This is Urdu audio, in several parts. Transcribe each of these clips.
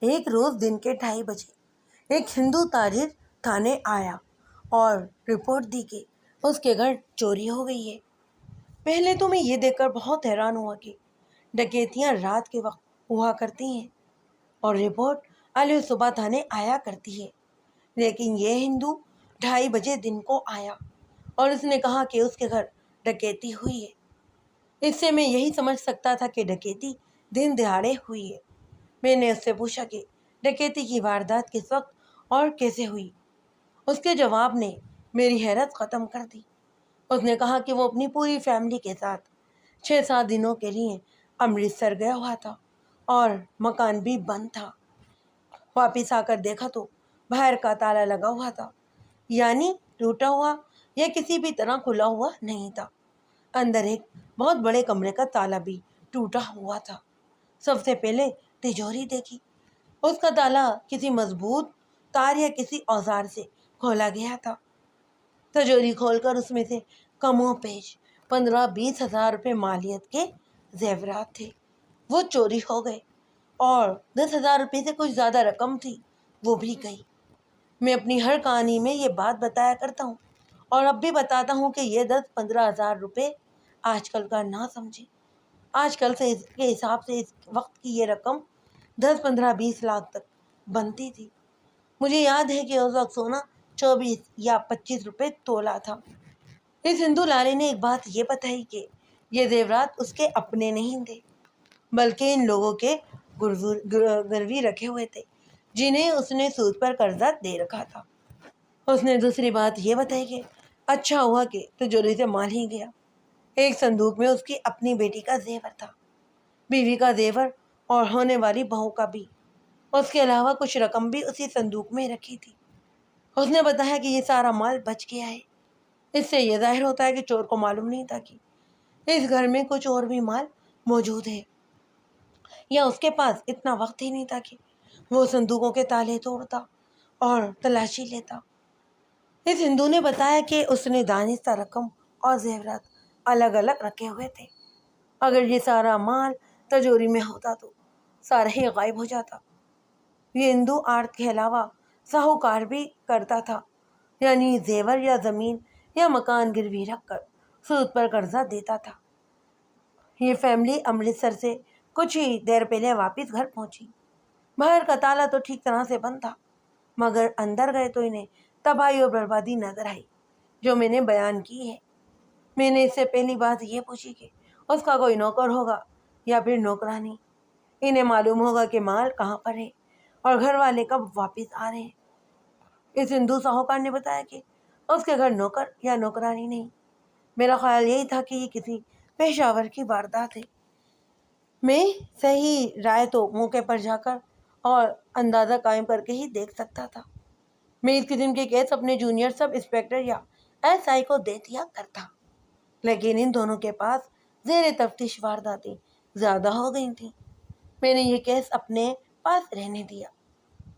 ایک روز دن کے 2:30 ایک ہندو تاجر تھانے آیا اور رپورٹ دی کہ اس کے گھر چوری ہو گئی ہے۔ پہلے تو میں یہ دیکھ کر بہت حیران ہوا کہ ڈکیتیاں رات کے وقت ہوا کرتی ہیں اور رپورٹ علی صبح تھانے آیا کرتی ہے، لیکن یہ ہندو 2:30 دن کو آیا اور اس نے کہا کہ اس کے گھر ڈکیتی ہوئی ہے۔ اس سے میں یہی سمجھ سکتا تھا کہ ڈکیتی دن دہاڑے ہوئی ہے۔ میں نے اس سے پوچھا کہ ڈکیتی کی واردات کس وقت اور کیسے ہوئی۔ اس کے جواب نے میری حیرت ختم کر دی۔ اس نے کہا کہ وہ اپنی پوری فیملی کے ساتھ 6-7 دنوں کے لیے امرتسر گیا ہوا تھا اور مکان بھی بند تھا۔ واپس آ کر دیکھا تو باہر کا تالا لگا ہوا تھا، یعنی ٹوٹا ہوا یا کسی بھی طرح کھلا ہوا نہیں تھا۔ اندر ایک بہت بڑے کمرے کا تالا بھی ٹوٹا ہوا تھا۔ سب سے پہلے تجوری دیکھی، اس کا تالا کسی مضبوط تار یا کسی اوزار سے کھولا گیا تھا۔ تجوری کھول کر اس میں سے کم و بیش 15-20 ہزار روپے مالیت کے زیورات تھے، وہ چوری ہو گئے، اور 10,000 روپے سے کچھ زیادہ رقم تھی، وہ بھی گئی۔ میں اپنی ہر کہانی میں یہ بات بتایا کرتا ہوں اور اب بھی بتاتا ہوں کہ یہ 10-15 ہزار روپے آج کل کا نہ سمجھیں۔ آج کل سے اس کے حساب سے اس وقت کی یہ رقم 10-15-20 لاکھ تک بنتی تھی۔ مجھے یاد ہے کہ اس وقت سونا 24 یا 25 روپے تولہ تھا۔ اس ہندو لالے نے ایک بات یہ بتائی کہ یہ زیورات اس کے اپنے نہیں تھے، بلکہ ان لوگوں کے گروی رکھے ہوئے تھے جنہیں اس نے سود پر قرضہ دے رکھا تھا۔ اس نے دوسری بات یہ بتائی کہ اچھا ہوا کہ تجوری سے مال ہی گیا۔ ایک صندوق میں اس کی اپنی بیٹی کا زیور تھا، بیوی کا زیور اور ہونے والی بہو کا بھی۔ اس کے علاوہ کچھ رقم بھی اسی صندوق میں رکھی تھی۔ اس نے بتایا کہ یہ سارا مال بچ گیا ہے۔ اس سے یہ ظاہر ہوتا ہے کہ چور کو معلوم نہیں تھا کہ اس گھر میں کچھ اور بھی مال موجود ہے، یا اس کے پاس اتنا وقت ہی نہیں تھا کہ وہ صندوقوں کے تالے توڑتا اور تلاشی لیتا۔ اس ہندو نے بتایا کہ اس نے دانستہ رقم اور زیورات الگ الگ رکھے ہوئے تھے۔ اگر یہ سارا مال تجوری میں ہوتا تو سارا ہی غائب ہو جاتا۔ یہ ہندو آرت کے علاوہ ساہوکار بھی کرتا تھا، یعنی زیور یا زمین یا مکان گروی رکھ کر سود پر قرضہ دیتا تھا۔ یہ فیملی امرتسر سے کچھ ہی دیر پہلے واپس گھر پہنچی۔ باہر کا تالا تو ٹھیک طرح سے بند تھا، مگر اندر گئے تو انہیں تباہی اور بربادی نظر آئی جو میں نے بیان کی ہے۔ میں نے اس سے پہلی بات یہ پوچھی کہ اس کا کوئی نوکر ہوگا یا پھر نوکرانی، انہیں معلوم ہوگا کہ مال کہاں پر ہے اور گھر والے کب واپس آ رہے ہیں۔ اس ہندو ساہوکار نے بتایا کہ اس کے گھر نوکر یا نوکرانی نہیں۔ میرا خیال یہی تھا کہ یہ کسی پیشہ ور کی واردات ہے۔ میں صحیح رائے تو موقع پر جا کر اور اندازہ قائم کر کے ہی دیکھ سکتا تھا۔ میں اس قسم کے کیس اپنے جونیئر سب انسپکٹر یا SI کو دے دیا کرتا، لیکن ان دونوں کے پاس زیر تفتیش وارداتیں زیادہ ہو گئی تھیں۔ میں نے یہ کیس اپنے پاس رہنے دیا۔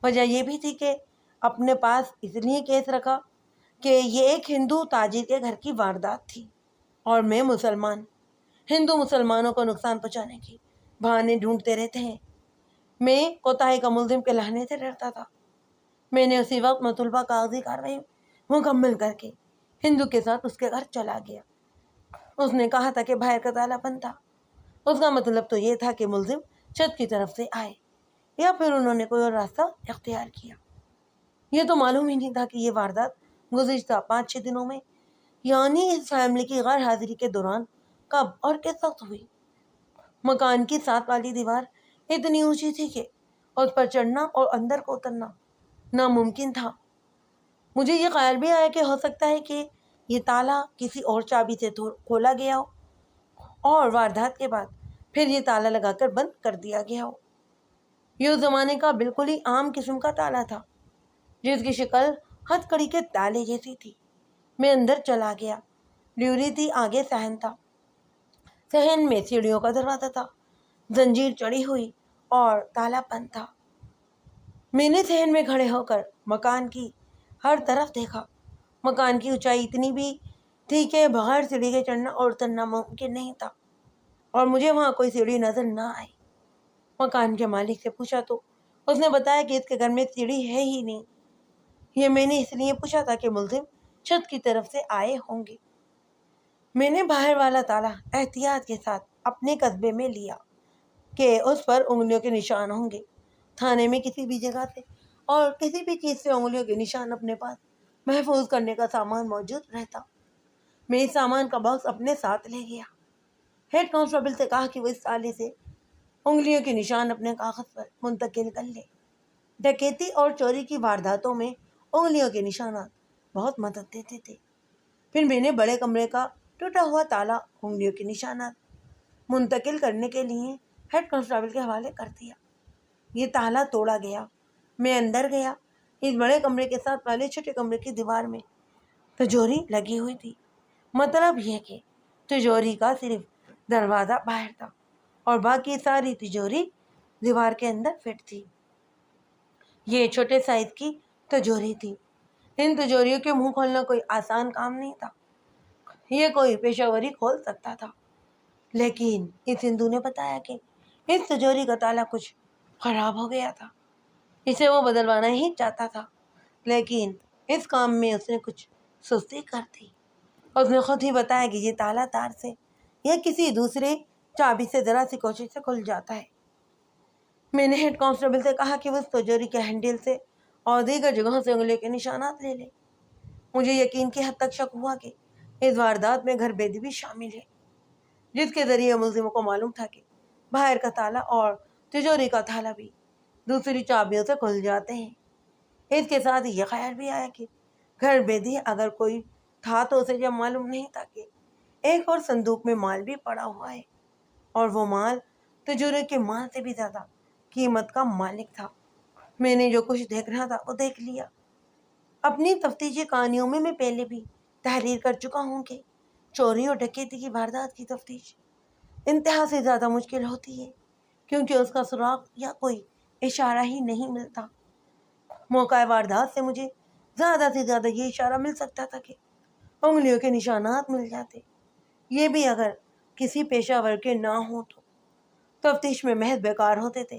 وجہ یہ بھی تھی کہ اپنے پاس اس لیے کیس رکھا کہ یہ ایک ہندو تاجر کے گھر کی واردات تھی، اور میں مسلمان، ہندو مسلمانوں کو نقصان پہنچانے کے بہانے ڈھونڈتے رہتے ہیں۔ میں کوتاہی کا ملزم کہلانے سے ڈرتا تھا۔ میں نے اسی وقت مطلوبہ کاغذی کارروائی مکمل کر کے ہندو کے ساتھ اس کے گھر چلا گیا۔ اس نے کہا تھا کہ باہر کا تالا بند تھا۔ اس کا مطلب تو یہ تھا کہ ملزم چھت کی طرف سے آئے یا پھر انہوں نے کوئی اور راستہ اختیار کیا۔ یہ تو معلوم ہی نہیں تھا کہ یہ واردات گزشتہ 5-6 دنوں میں، یعنی اس فیملی کی غیر حاضری کے دوران کب اور کس وقت ہوئی۔ مکان کی ساتھ والی دیوار اتنی اونچی تھی کہ اس پر چڑھنا اور اندر کو اترنا ناممکن تھا۔ مجھے یہ خیال بھی آیا کہ ہو سکتا ہے کہ یہ تالا کسی اور چابی سے کھولا گیا ہو اور واردات کے بعد پھر یہ تالا لگا کر بند کر دیا گیا ہو۔ یہ اس زمانے کا بالکل ہی عام قسم کا تالا تھا جس کی شکل ہتھ کڑی کے تالے جیسی تھی۔ میں اندر چلا گیا۔ ڈیوری تھی، آگے صحن تھا۔ صحن میں سیڑھیوں کا دروازہ تھا، زنجیر چڑھی ہوئی اور تالا بند تھا۔ میں نے صحن میں کھڑے ہو کر مکان کی ہر طرف دیکھا۔ مکان کی اونچائی اتنی بھی تھی کہ بغیر سیڑھی کے چڑھنا اور اترنا ممکن نہیں تھا، اور مجھے وہاں کوئی سیڑھی نظر نہ آئی۔ مکان کے مالک سے پوچھا تو اس نے بتایا کہ اس کے گھر میں سیڑھی ہے ہی نہیں۔ یہ میں نے اس لیے پوچھا تھا کہ ملزم چھت کی طرف سے آئے ہوں گے۔ میں نے باہر والا تالا احتیاط کے ساتھ اپنے قصبے میں لیا کہ اس پر انگلیوں کے نشان ہوں گے۔ تھانے میں کسی بھی جگہ سے اور کسی بھی چیز سے انگلیوں کے نشان اپنے پاس محفوظ کرنے کا سامان موجود رہتا۔ میں اس سامان کا باکس اپنے ساتھ لے گیا۔ ہیڈ کانسٹیبل سے کہا کہ وہ اس تالے سے انگلیوں کے نشان اپنے کاغذ پر منتقل کر لے۔ ڈکیتی اور چوری کی وارداتوں میں انگلیوں کے نشانات بہت مدد دیتے تھے۔ پھر میں نے بڑے کمرے کا ٹوٹا ہوا تالا انگلیوں کے نشانات منتقل کرنے کے لیے ہیڈ کانسٹیبل کے حوالے کر دیا۔ یہ تالا توڑا گیا۔ میں اندر گیا۔ اس بڑے کمرے کے ساتھ پہلے چھوٹے کمرے کی دیوار میں تجوری لگی ہوئی تھی۔ مطلب یہ کہ تجوری کا صرف دروازہ باہر تھا اور باقی ساری تجوری دیوار کے اندر فٹ تھی۔ یہ چھوٹے سائز کی تجوری تھی۔ ان تجوریوں کے منہ کھولنا کوئی آسان کام نہیں تھا۔ یہ کوئی پیشہ وری کھول سکتا تھا، لیکن اس ہندو نے بتایا کہ اس تجوری کا تالا کچھ خراب ہو گیا تھا۔ اسے وہ بدلوانا ہی چاہتا تھا، لیکن اس کام میں اس نے کچھ سستی کر دی۔ اس نے خود ہی بتایا کہ یہ تالا تار سے یا کسی دوسرے چابی سے ذرا سی کوشش سے کھل جاتا ہے۔ میں نے ہیڈ کانسٹیبل سے کہا کہ وہ اس تجوری کے ہینڈل سے اور دیگر جگہوں سے انگلیوں کے نشانات لے لے۔ مجھے یقین کی حد تک شک ہوا کہ اس واردات میں گھر بیدی بھی شامل ہے، جس کے ذریعے ملزموں کو معلوم تھا کہ باہر کا تالا اور تجوری کا تالا بھی دوسری چابیوں سے کھل جاتے ہیں۔ اس کے ساتھ یہ خیال بھی آیا کہ گھر بیدی اگر کوئی تھا تو اسے جب معلوم نہیں تھا کہ ایک اور صندوق میں مال بھی پڑا ہوا ہے اور وہ مال تجوری کے مال سے بھی زیادہ قیمت کا مالک تھا۔ میں نے جو کچھ دیکھنا تھا وہ دیکھ لیا۔ اپنی تفتیشی کہانیوں میں پہلے بھی تحریر کر چکا ہوں کہ چوری اور ڈکیتی کی واردات کی تفتیش انتہا سے زیادہ مشکل ہوتی ہے، کیونکہ اس کا سراغ یا کوئی اشارہ ہی نہیں ملتا۔ موقع واردات سے مجھے زیادہ سے زیادہ یہ اشارہ مل سکتا تھا کہ انگلیوں کے نشانات مل جاتے، یہ بھی اگر کسی پیشہ ور کے نہ ہوں تو تفتیش میں محض بیکار ہوتے تھے،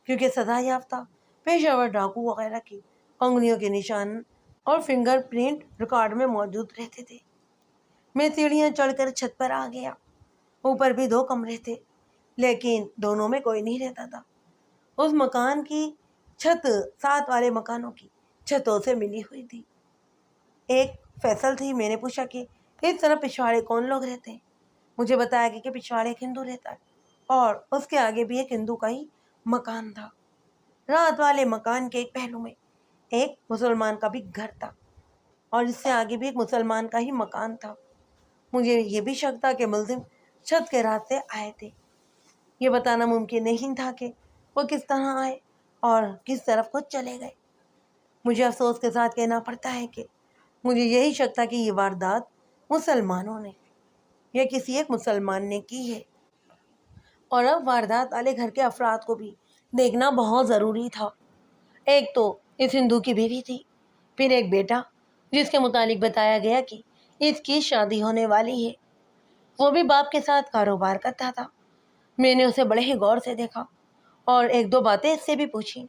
کیونکہ سزا یافتہ پیشہ ور ڈاکو وغیرہ کی انگلیوں کے نشان اور فنگر پرنٹ ریکارڈ میں موجود رہتے تھے۔ میں سیڑھیاں چڑھ کر چھت پر آ گیا۔ اوپر بھی 2 کمرے تھے، لیکن دونوں میں کوئی نہیں رہتا تھا۔ اس مکان کی چھت ساتھ والے مکانوں کی چھتوں سے ملی ہوئی تھی۔ ایک فیصل تھی۔ میں نے پوچھا کہ اس طرف پچھواڑے کون لوگ رہتے ہیں؟ مجھے بتایا گیا کہ پچھواڑے ایک ہندو رہتا ہے اور اس کے آگے بھی ایک ہندو کا ہی مکان تھا۔ رات والے مکان کے ایک پہلو میں ایک مسلمان کا بھی گھر تھا اور اس سے آگے بھی ایک مسلمان کا ہی مکان تھا۔ مجھے یہ بھی شک تھا کہ ملزم چھت کے راستے آئے تھے۔ یہ بتانا ممکن نہیں تھا کہ وہ کس طرح آئے اور کس طرف کو چلے گئے۔ مجھے افسوس کے ساتھ کہنا پڑتا ہے کہ مجھے یہی شک تھا کہ یہ واردات مسلمانوں نے یا کسی ایک مسلمان نے کی ہے، اور اب واردات والے گھر کے افراد کو بھی دیکھنا بہت ضروری تھا۔ ایک تو اس ہندو کی بیوی تھی، پھر ایک بیٹا جس کے متعلق بتایا گیا کہ اس کی شادی ہونے والی ہے۔ وہ بھی باپ کے ساتھ کاروبار کرتا تھا۔ میں نے اسے بڑے ہی غور سے دیکھا اور 1-2 باتیں اس سے بھی پوچھی۔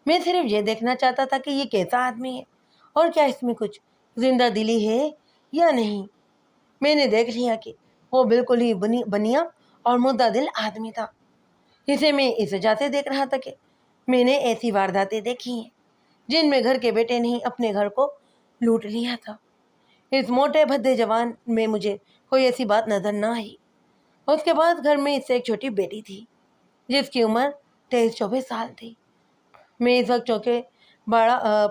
میں صرف یہ دیکھنا چاہتا تھا کہ یہ کیسا آدمی ہے اور کیا اس میں کچھ زندہ دلی ہے یا نہیں۔ میں نے دیکھ لیا کہ وہ بالکل ہی بنیا اور مردہ دل آدمی تھا۔ اسے میں اس وجہ سے دیکھ رہا تھا کہ میں نے ایسی وارداتیں دیکھی ہیں جن میں گھر کے بیٹے نے ہی اپنے گھر کو لوٹ لیا تھا۔ اس موٹے بھدے جوان میں مجھے کوئی ایسی بات نظر نہ آئی۔ اس کے بعد گھر میں اس سے ایک چھوٹی بیٹی تھی جس کی عمر 23-24 سال تھی۔ میں اس وقت چوکے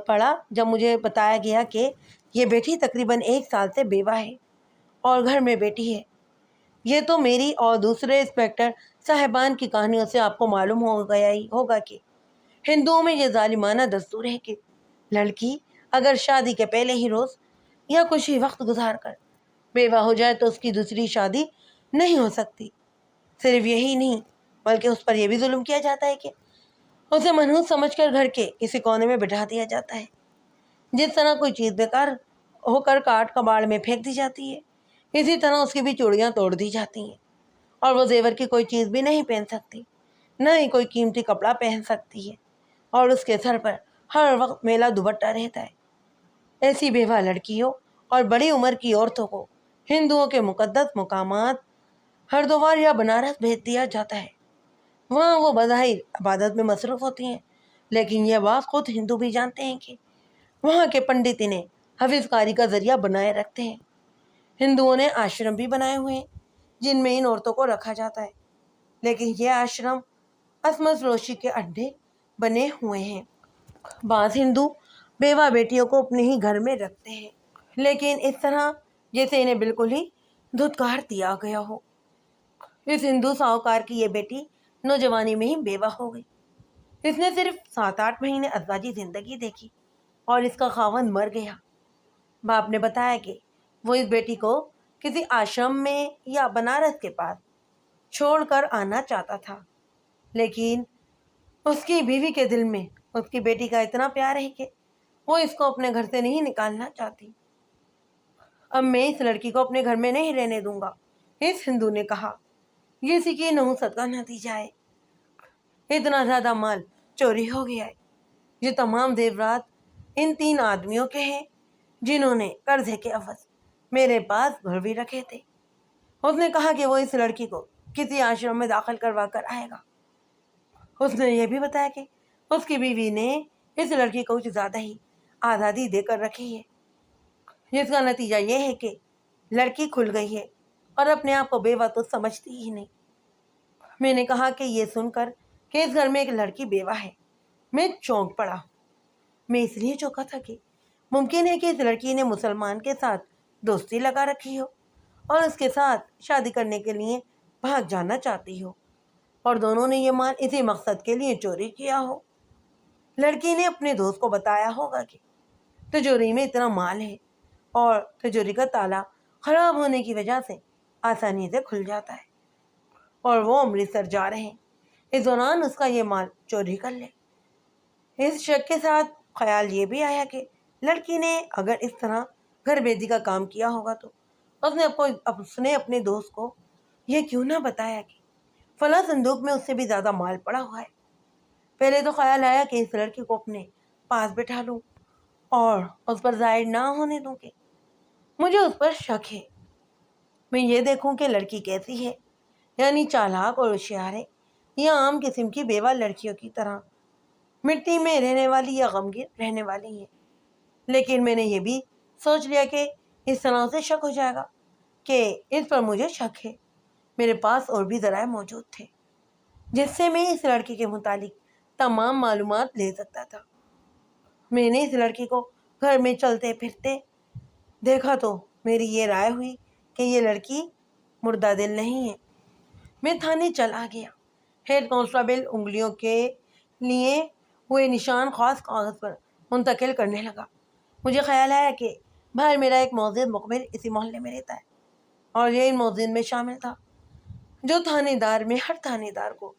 پڑا جب مجھے بتایا گیا کہ یہ بیٹی تقریباً 1 سال سے بیوہ ہے اور گھر میں بیٹی ہے۔ یہ تو میری اور دوسرے انسپکٹر صاحبان کی کہانیوں سے آپ کو معلوم ہو گیا ہی ہوگا کہ ہندوؤں میں یہ ظالمانہ دستور ہے کہ لڑکی اگر شادی کے پہلے ہی روز یا کچھ ہی وقت گزار کر بیوہ ہو جائے تو اس کی دوسری شادی نہیں ہو سکتی۔ صرف یہی نہیں بلکہ اس پر یہ بھی ظلم کیا جاتا ہے کہ اسے منحوس سمجھ کر گھر کے کسی کونے میں بٹھا دیا جاتا ہے۔ جس طرح کوئی چیز بیکار ہو کر کاٹ کباڑ میں پھینک دی جاتی ہے، اسی طرح اس کی بھی چوڑیاں توڑ دی جاتی ہیں اور وہ زیور کی کوئی چیز بھی نہیں پہن سکتی، نہ ہی کوئی قیمتی کپڑا پہن سکتی ہے۔ اور اس کے سر پر ہر وقت میلا دوپٹہ رہتا ہے۔ ایسی بیوہ لڑکیوں اور بڑی عمر کی عورتوں کو ہندوؤں کے مقدس مقامات ہردوار یا بنارس بھیج دیا جاتا ہے۔ وہاں وہ بظاہر عبادت میں مصروف ہوتی ہیں، لیکن یہ بات خود ہندو بھی جانتے ہیں کہ وہاں کے پنڈت انہیں حفظ کاری کا ذریعہ بنائے رکھتے ہیں۔ ہندوؤں نے آشرم بھی بنائے ہوئے ہیں جن میں ان عورتوں کو رکھا جاتا ہے، لیکن یہ آشرم عصمت فروشی کے اڈے بنے ہوئے ہیں۔ بعض ہندو بیوہ بیٹیوں کو اپنے ہی گھر میں رکھتے ہیں، لیکن اس طرح جیسے انہیں بالکل ہی دھتکار دیا گیا ہو۔ اس ہندو ساہوکار کی یہ بیٹی نوجوانی میں ہی بیوہ ہو گئی۔ اس نے صرف 7-8 مہینے ازواجی زندگی دیکھی اور اس کا خاوند مر گیا۔ باپ نے بتایا کہ وہ اس بیٹی کو کسی آشرم میں یا بنارس کے پاس چھوڑ کر آنا چاہتا تھا، لیکن اس کی بیوی کے دل میں اس کی بیٹی کا اتنا پیار ہے کہ وہ اس کو اپنے گھر سے نہیں نکالنا چاہتی۔ اب میں اس لڑکی کو اپنے گھر میں نہیں رہنے دوں گا، اس ہندو نے کہا۔ یہ اسی کی نحوست کا نتیجہ ہے۔ اتنا زیادہ مال چوری ہو گیا ہے۔ یہ تمام زیورات ان 3 آدمیوں کے ہیں جنہوں نے قرضے کے عوض میرے پاس گھروی رکھے تھے۔ اس نے کہا کہ وہ اس لڑکی کو کسی آشرم میں داخل کروا کر آئے گا۔ اس نے یہ بھی بتایا کہ اس کی بیوی نے اس لڑکی کو کچھ زیادہ ہی آزادی دے کر رکھی ہے، جس کا نتیجہ یہ ہے کہ لڑکی کھل گئی ہے اور اپنے آپ کو بیوہ تو سمجھتی ہی نہیں۔ میں نے کہا کہ یہ سن کر کہ اس گھر میں ایک لڑکی بیوہ ہے، میں چونک پڑا۔ میں اس لیے چونکا تھا کہ ممکن ہے کہ اس لڑکی نے مسلمان کے ساتھ دوستی لگا رکھی ہو اور اس کے ساتھ شادی کرنے کے لیے بھاگ جانا چاہتی ہو، اور دونوں نے یہ مال اسی مقصد کے لیے چوری کیا ہو۔ لڑکی نے اپنے دوست کو بتایا ہوگا کہ تجوری میں اتنا مال ہے اور تجوری کا تالا خراب ہونے کی وجہ سے آسانی سے کھل جاتا ہے، اور وہ امرتسر جا رہے ہیں، اس دوران اس کا یہ مال چوری کر لے۔ اس شک کے ساتھ خیال یہ بھی آیا کہ لڑکی نے اگر اس طرح گھر بیدی کا کام کیا ہوگا تو اس نے اپنے دوست کو یہ کیوں نہ بتایا کہ فلاں صندوق میں اس سے بھی زیادہ مال پڑا ہوا ہے۔ پہلے تو خیال آیا کہ اس لڑکی کو اپنے پاس بٹھا لوں اور اس پر ظاہر نہ ہونے دوں کہ مجھے اس پر شک ہے۔ میں یہ دیکھوں کہ لڑکی کیسی ہے، یعنی چالاک اور ہوشیار ہے یا عام قسم کی بیوہ لڑکیوں کی طرح مٹی میں رہنے والی یا غمگین رہنے والی ہے۔ لیکن میں نے یہ بھی سوچ لیا کہ اس طرح اسے شک ہو جائے گا کہ اس پر مجھے شک ہے۔ میرے پاس اور بھی ذرائع موجود تھے جس سے میں اس لڑکی کے متعلق تمام معلومات لے سکتا تھا۔ میں نے اس لڑکی کو گھر میں چلتے پھرتے دیکھا تو میری یہ رائے ہوئی کہ یہ لڑکی مردہ دل نہیں ہے۔ میں تھانے چلا گیا۔ ہیڈ کانسٹیبل انگلیوں کے لیے ہوئے نشان خاص کاغذ پر منتقل کرنے لگا۔ مجھے خیال آیا کہ باہر میرا ایک معزز مخبر اسی محلے میں رہتا ہے اور یہ ان معززین میں شامل تھا جو تھانے دار میں ہر تھانے دار کو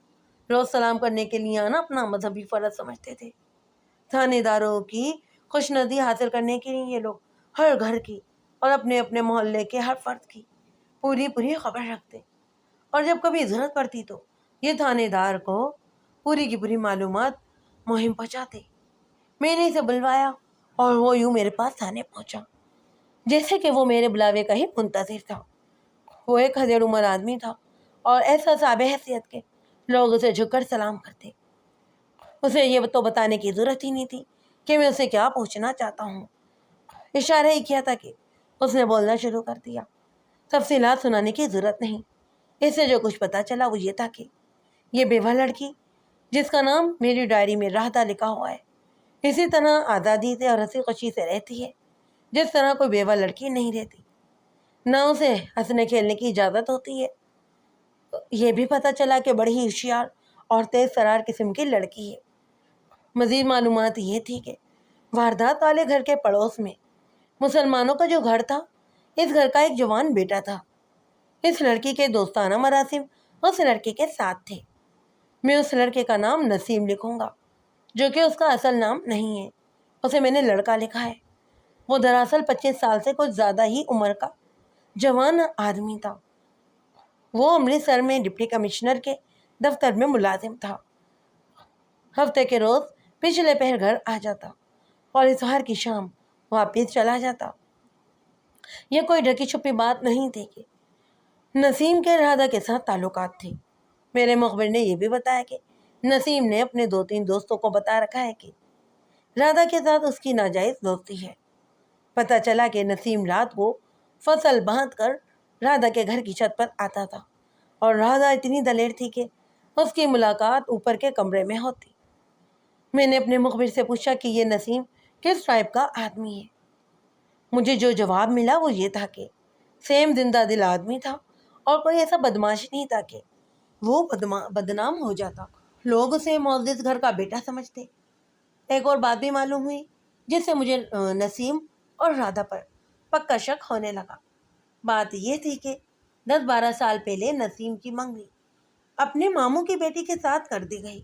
روز سلام کرنے کے لیے آنا اپنا مذہبی فرض سمجھتے تھے۔ تھانے داروں کی خوشنودی حاصل کرنے کے لیے یہ لوگ ہر گھر کی اور اپنے اپنے محلے کے ہر فرد کی پوری خبر رکھتے، اور جب کبھی ضرورت پڑتی تو یہ تھانے دار کو پوری کی پوری معلومات مہم پہنچاتے۔ میں نے اسے بلوایا اور وہ یوں میرے پاس تھانے پہنچا جیسے کہ وہ میرے بلاوے کا ہی منتظر تھا۔ وہ ایک ہدیڑ عمر آدمی تھا اور ایسا صاحب حیثیت کے لوگ اسے جھک کر سلام کرتے۔ اسے یہ تو بتانے کی ضرورت ہی نہیں تھی کہ میں اسے کیا پوچھنا چاہتا ہوں۔ اشارہ ہی کیا تھا کہ اس نے بولنا شروع کر دیا۔ تفصیلات سنانے کی ضرورت نہیں، اس سے جو کچھ پتا چلا وہ یہ تھا کہ یہ بیوہ لڑکی جس کا نام میری ڈائری میں راہدہ لکھا ہوا ہے اسی طرح آزادی سے اور ہنسی خوشی سے رہتی ہے جس طرح کوئی بیوہ لڑکی نہیں رہتی، نہ اسے ہنسنے کھیلنے کی اجازت ہوتی ہے۔ یہ بھی پتہ چلا کہ بڑی ہی ہوشیار اور تیز ترار قسم کی لڑکی ہے۔ مزید معلومات یہ تھی کہ واردات والے گھر کے پڑوس میں مسلمانوں کا جو گھر تھا، اس گھر کا ایک جوان بیٹا تھا۔ اس لڑکی کے دوستانہ مراسم اس لڑکے کے ساتھ تھے۔ میں اس لڑکے کا نام نسیم لکھوں گا جو کہ اس کا اصل نام نہیں ہے، اسے میں نے لڑکا لکھا ہے۔ وہ دراصل 25 سال سے کچھ زیادہ ہی عمر کا جوان آدمی تھا۔ وہ امرتسر میں ڈپٹی کمشنر کے دفتر میں ملازم تھا۔ ہفتے کے روز پچھلے پہر گھر آ جاتا اور اتوار کی شام واپس چلا جاتا۔ یہ کوئی ڈھکی چھپی بات نہیں تھی کہ نسیم کے رادھا کے ساتھ تعلقات تھے۔ میرے مخبر نے یہ بھی بتایا کہ نسیم نے اپنے 2-3 دوستوں کو بتا رکھا ہے کہ رادھا کے ساتھ اس کی ناجائز دوستی ہے۔ پتہ چلا کہ نسیم رات کو فصل باندھ کر رادھا کے گھر کی چھت پر آتا تھا اور رادھا اتنی دلیر تھی کہ اس کی ملاقات اوپر کے کمرے میں ہوتی۔ میں نے اپنے مخبر سے پوچھا کہ یہ نسیم کس ٹائپ کا آدمی ہے۔ مجھے جو جواب ملا وہ یہ تھا کہ سیم زندہ دل آدمی تھا اور کوئی ایسا بدماش نہیں تھا کہ وہ بدنام ہو جاتا۔ لوگ اسے معزز گھر کا بیٹا سمجھتے۔ ایک اور بات بھی معلوم ہوئی جس سے مجھے نسیم اور رادھا پر پکا شک ہونے لگا۔ بات یہ تھی کہ 10-12 سال پہلے نسیم کی منگنی اپنے ماموں کی بیٹی کے ساتھ کر دی گئی،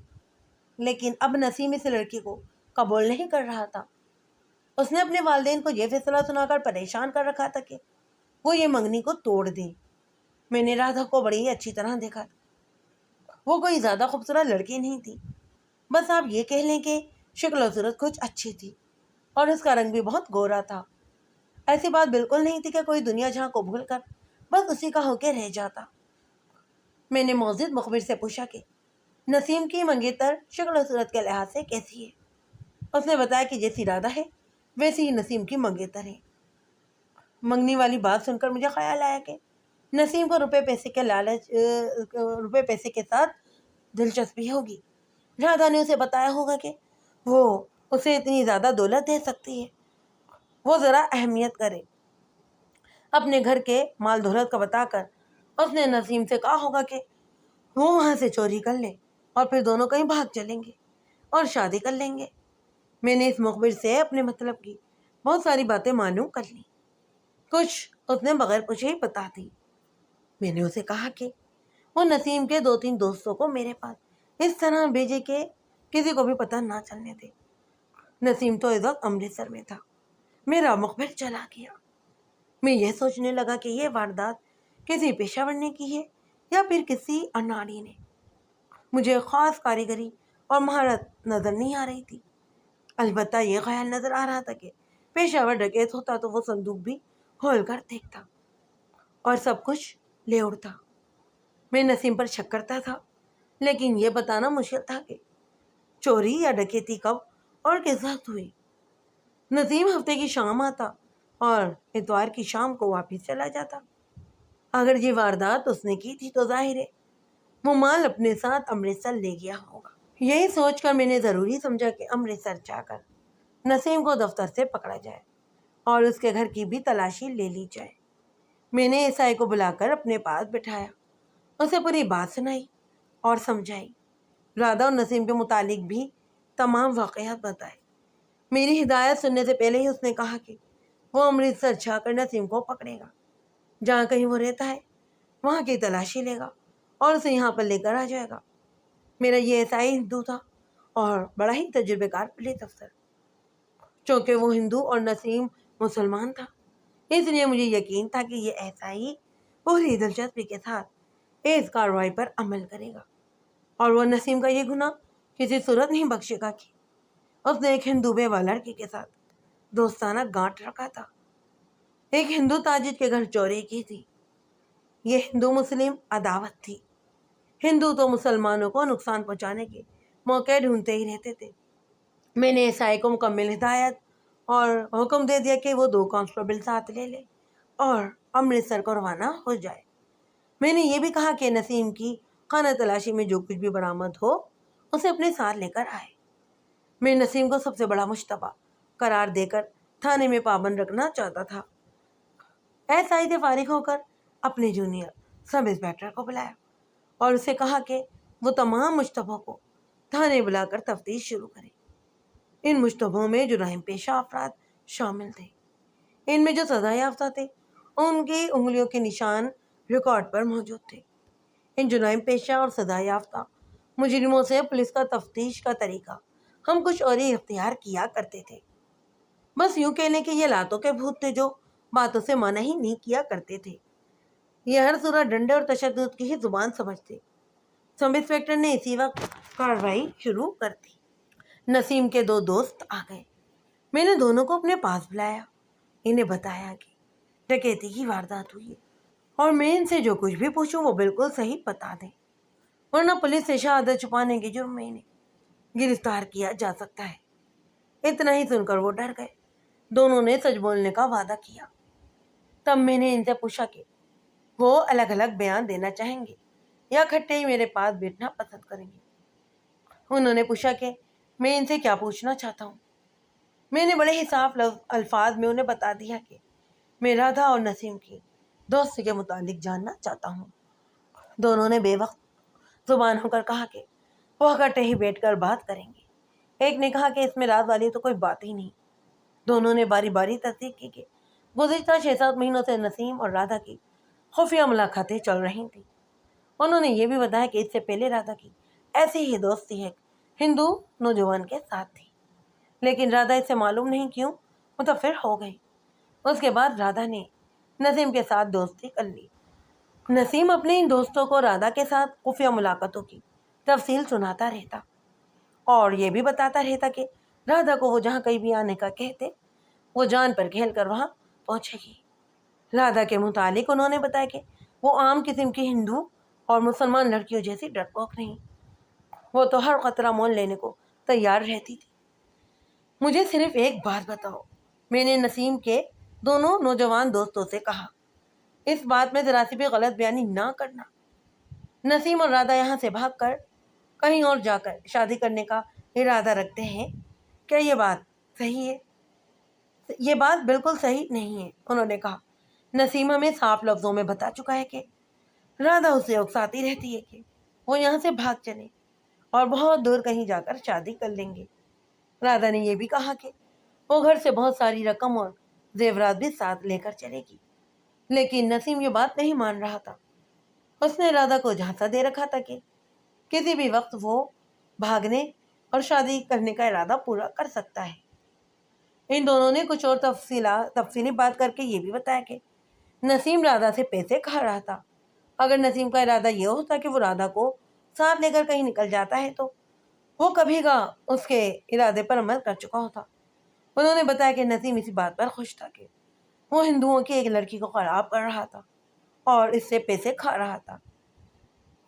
لیکن اب نسیم اس لڑکی کو قبول نہیں کر رہا تھا۔ اس نے اپنے والدین کو یہ فیصلہ سنا کر پریشان کر رکھا تھا کہ وہ یہ منگنی کو توڑ دیں۔ میں نے رادھا کو بڑی اچھی طرح دیکھا تھا۔ وہ کوئی زیادہ خوبصورت لڑکی نہیں تھی، بس آپ یہ کہہ لیں کہ شکل و صورت کچھ اچھی تھی اور اس کا رنگ بھی بہت گورا تھا۔ ایسی بات بالکل نہیں تھی کہ کوئی دنیا جہاں کو بھول کر بس اسی کا ہو کے رہ جاتا۔ میں نے معزز مخبر سے پوچھا کہ نسیم کی منگیتر شکل و صورت کے لحاظ سے کیسی ہے۔ اس نے بتایا کہ جیسی رادھا ہے ویسی ہی نسیم کی منگیتر ہے۔ منگنی والی بات سن کر مجھے خیال آیا کہ نسیم کو روپے پیسے کے ساتھ دلچسپی ہوگی۔ رادھا نے اسے بتایا ہوگا کہ وہ اسے اتنی زیادہ دولت دے سکتی ہے، وہ ذرا اہمیت کرے۔ اپنے گھر کے مال دولت کا بتا کر اس نے نسیم سے کہا ہوگا کہ وہ وہاں سے چوری کر لے اور پھر دونوں کہیں بھاگ چلیں گے اور شادی کر لیں گے۔ میں نے اس مخبر سے اپنے مطلب کی بہت ساری باتیں معلوم کر لیں، کچھ اس نے بغیر پوچھے ہی بتا دی۔ میں نے اسے کہا کہ وہ نسیم کے 2-3 دوستوں کو میرے پاس اس طرح بھیجے کہ کسی کو بھی پتہ نہ چلنے دے۔ نسیم تو اس وقت امرتسر میں تھا۔ میرا مخبر چلا گیا۔ میں یہ سوچنے لگا کہ یہ واردات کسی پیشہ ور نے کی ہے یا پھر کسی اناڑی نے۔ مجھے خاص کاریگری اور مہارت نظر نہیں آ رہی تھی، البتہ یہ خیال نظر آ رہا تھا کہ پیشہ ور ڈکیت ہوتا تو وہ صندوق بھی کھول کر دیکھتا اور سب کچھ لے اڑتا۔ میں نسیم پر شک کرتا تھا، لیکن یہ بتانا مشکل تھا کہ چوری یا ڈکیتی کب اور کس وقت ہوئی۔ نسیم ہفتے کی شام آتا اور اتوار کی شام کو واپس چلا جاتا۔ اگر یہ واردات اس نے کی تھی تو ظاہر ہے وہ مال اپنے ساتھ امرتسر لے گیا ہوگا۔ یہی سوچ کر میں نے ضروری سمجھا کہ امرتسر جا کر نسیم کو دفتر سے پکڑا جائے اور اس کے گھر کی بھی تلاشی لے لی جائے۔ میں نے ایس آئی کو بلا کر اپنے پاس بٹھایا، اسے پوری بات سنائی اور سمجھائی، رادھا اور نسیم کے متعلق بھی تمام واقعات بتائے۔ میری ہدایت سننے سے پہلے ہی اس نے کہا کہ وہ امرتسر جا کر نسیم کو پکڑے گا، جہاں کہیں وہ رہتا ہے وہاں کی تلاشی لے گا اور اسے یہاں پر لے کر آ جائے گا۔ میرا یہ ایسا ہی ہندو تھا اور بڑا ہی تجربے کار پولیس افسر، چونکہ وہ ہندو اور نسیم مسلمان تھا، اس لیے مجھے یقین تھا کہ یہ ایسا ہی پوری دلچسپی کے ساتھ اس کارروائی پر عمل کرے گا اور وہ نسیم کا یہ گناہ کسی صورت نہیں بخشے گا کہ اس نے ایک ہندو بیوہ لڑکی کے ساتھ دوستانہ گانٹھ رکھا تھا، ایک ہندو تاجر کے گھر چوری کی تھی۔ یہ ہندو مسلم عداوت تھی۔ ہندو تو مسلمانوں کو نقصان پہنچانے کے موقع ڈھونڈتے ہی رہتے تھے۔ میں نے عیسائی کو مکمل ہدایت اور حکم دے دیا کہ وہ 2 کانسٹیبل ساتھ لے لے اور امرتسر کو روانہ ہو جائے۔ میں نے یہ بھی کہا کہ نسیم کی خانہ تلاشی میں جو کچھ بھی برآمد ہو اسے اپنے ساتھ لے کر آئے۔ میں نسیم کو سب سے بڑا مشتبہ قرار دے کر تھانے میں پابند رکھنا چاہتا تھا۔ ایس آئی سے فارغ ہو کر اپنے جونیئر سب انسپکٹر کو بلایا اور اسے کہا کہ وہ تمام مشتبہوں کو تھانے بلا کر تفتیش شروع کرے۔ ان مشتبہوں میں جرائم پیشہ افراد شامل تھے۔ ان میں جو سزا یافتہ تھے ان کی انگلیوں کے نشان ریکارڈ پر موجود تھے۔ ان جرائم پیشہ اور سزا یافتہ مجرموں سے پولیس کا تفتیش کا طریقہ ہم کچھ اور ہی اختیار کیا کرتے تھے، بس یوں کہنے کہ یہ لاتوں کے بھوت تھے جو باتوں سے منع ہی نہیں کیا کرتے تھے۔ یہ ہر صورت ڈنڈے اور تشدد کی ہی زبان سمجھتے۔ سب انسپکٹر نے اسی وقت کارروائی شروع کر دی۔ نسیم کے دو دوست آ گئے۔ میں نے دونوں کو اپنے پاس بلایا، انہیں بتایا کہ ڈکیتی کی واردات ہوئی ہے اور میں ان سے جو کچھ بھی پوچھوں وہ بالکل صحیح بتا دیں، ورنہ پولیس سے شہادت چھپانے کے جرم میں انہیں گرفتار کیا جا سکتا ہے۔ اتنا ہی سن کر وہ ڈر گئے۔ دونوں نے سچ بولنے کا وعدہ کیا۔ تب میں نے ان سے پوچھا کہ وہ الگ الگ بیان دینا چاہیں گے یا اکٹھے ہی میرے پاس بیٹھنا پسند کریں گے۔ انہوں نے پوچھا کہ میں ان سے کیا پوچھنا چاہتا ہوں۔ میں نے بڑے ہی صاف الفاظ میں انہیں بتا دیا کہ میں رادھا اور نسیم کی دوستی کے متعلق جاننا چاہتا ہوں۔ دونوں نے بے وقت زبان ہو کر کہا کہ وہ اکٹھے ہی بیٹھ کر بات کریں گے۔ ایک نے کہا کہ اس میں راز والی تو کوئی بات ہی نہیں۔ دونوں نے باری باری تصدیق کی کہ گزشتہ 6-7 مہینوں سے نسیم اور رادھا کی خفیہ ملاقاتیں چل رہی تھیں۔ انہوں نے یہ بھی بتایا کہ اس سے پہلے رادھا کی ایسی ہی دوستی ایک ہندو نوجوان کے ساتھ تھی، لیکن رادھا اس سے معلوم نہیں کیوں متفر ہو گئی۔ اس کے بعد رادھا نے نسیم کے ساتھ دوستی کر لی۔ نسیم اپنے ان دوستوں کو رادھا کے ساتھ خفیہ ملاقاتوں کی تفصیل سناتا رہتا اور یہ بھی بتاتا رہتا کہ رادھا کو وہ جہاں کہیں بھی آنے کا کہتے وہ جان پر کھیل کر وہاں پہنچے گی۔ رادھا کے متعلق انہوں نے بتایا کہ وہ عام قسم کی ہندو اور مسلمان لڑکیوں جیسی ڈرپوک نہیں، وہ تو ہر خطرہ مول لینے کو تیار رہتی تھی۔ مجھے صرف ایک بات بتاؤ، میں نے نسیم کے دونوں نوجوان دوستوں سے کہا، اس بات میں ذرا سی بھی غلط بیانی نہ کرنا۔ نسیم اور رادھا یہاں سے بھاگ کر کہیں اور جا کر شادی کرنے کا ارادہ رکھتے ہیں، کیا یہ بات صحیح ہے؟ یہ بات بالکل صحیح نہیں ہے، انہوں نے کہا۔ نسیم ہمیں صاف لفظوں میں بتا چکا ہے کہ رادھا اسے اکساتی رہتی ہے کہ وہ یہاں سے بھاگ چلے اور بہت دور کہیں جا کر شادی کر لیں گے۔ رادھا نے یہ بھی کہا کہ وہ گھر سے بہت ساری رقم اور زیورات بھی ساتھ لے کر چلے گی، لیکن نسیم یہ بات نہیں مان رہا تھا۔ اس نے رادھا کو جھانسا دے رکھا تھا کہ کسی بھی وقت وہ بھاگنے اور شادی کرنے کا ارادہ پورا کر سکتا ہے۔ ان دونوں نے کچھ اور تفصیلی بات کر کے یہ بھی بتایا کہ نسیم رادھا سے پیسے کھا رہا تھا۔ اگر نسیم کا ارادہ یہ ہوتا کہ وہ رادھا کو ساتھ لے کر کہیں نکل جاتا ہے تو وہ کبھی کا اس کے ارادے پر عمل کر چکا ہوتا۔ انہوں نے بتایا کہ نسیم اسی بات پر خوش تھا کہ وہ ہندوؤں کی ایک لڑکی کو خراب کر رہا تھا اور اس سے پیسے کھا رہا تھا۔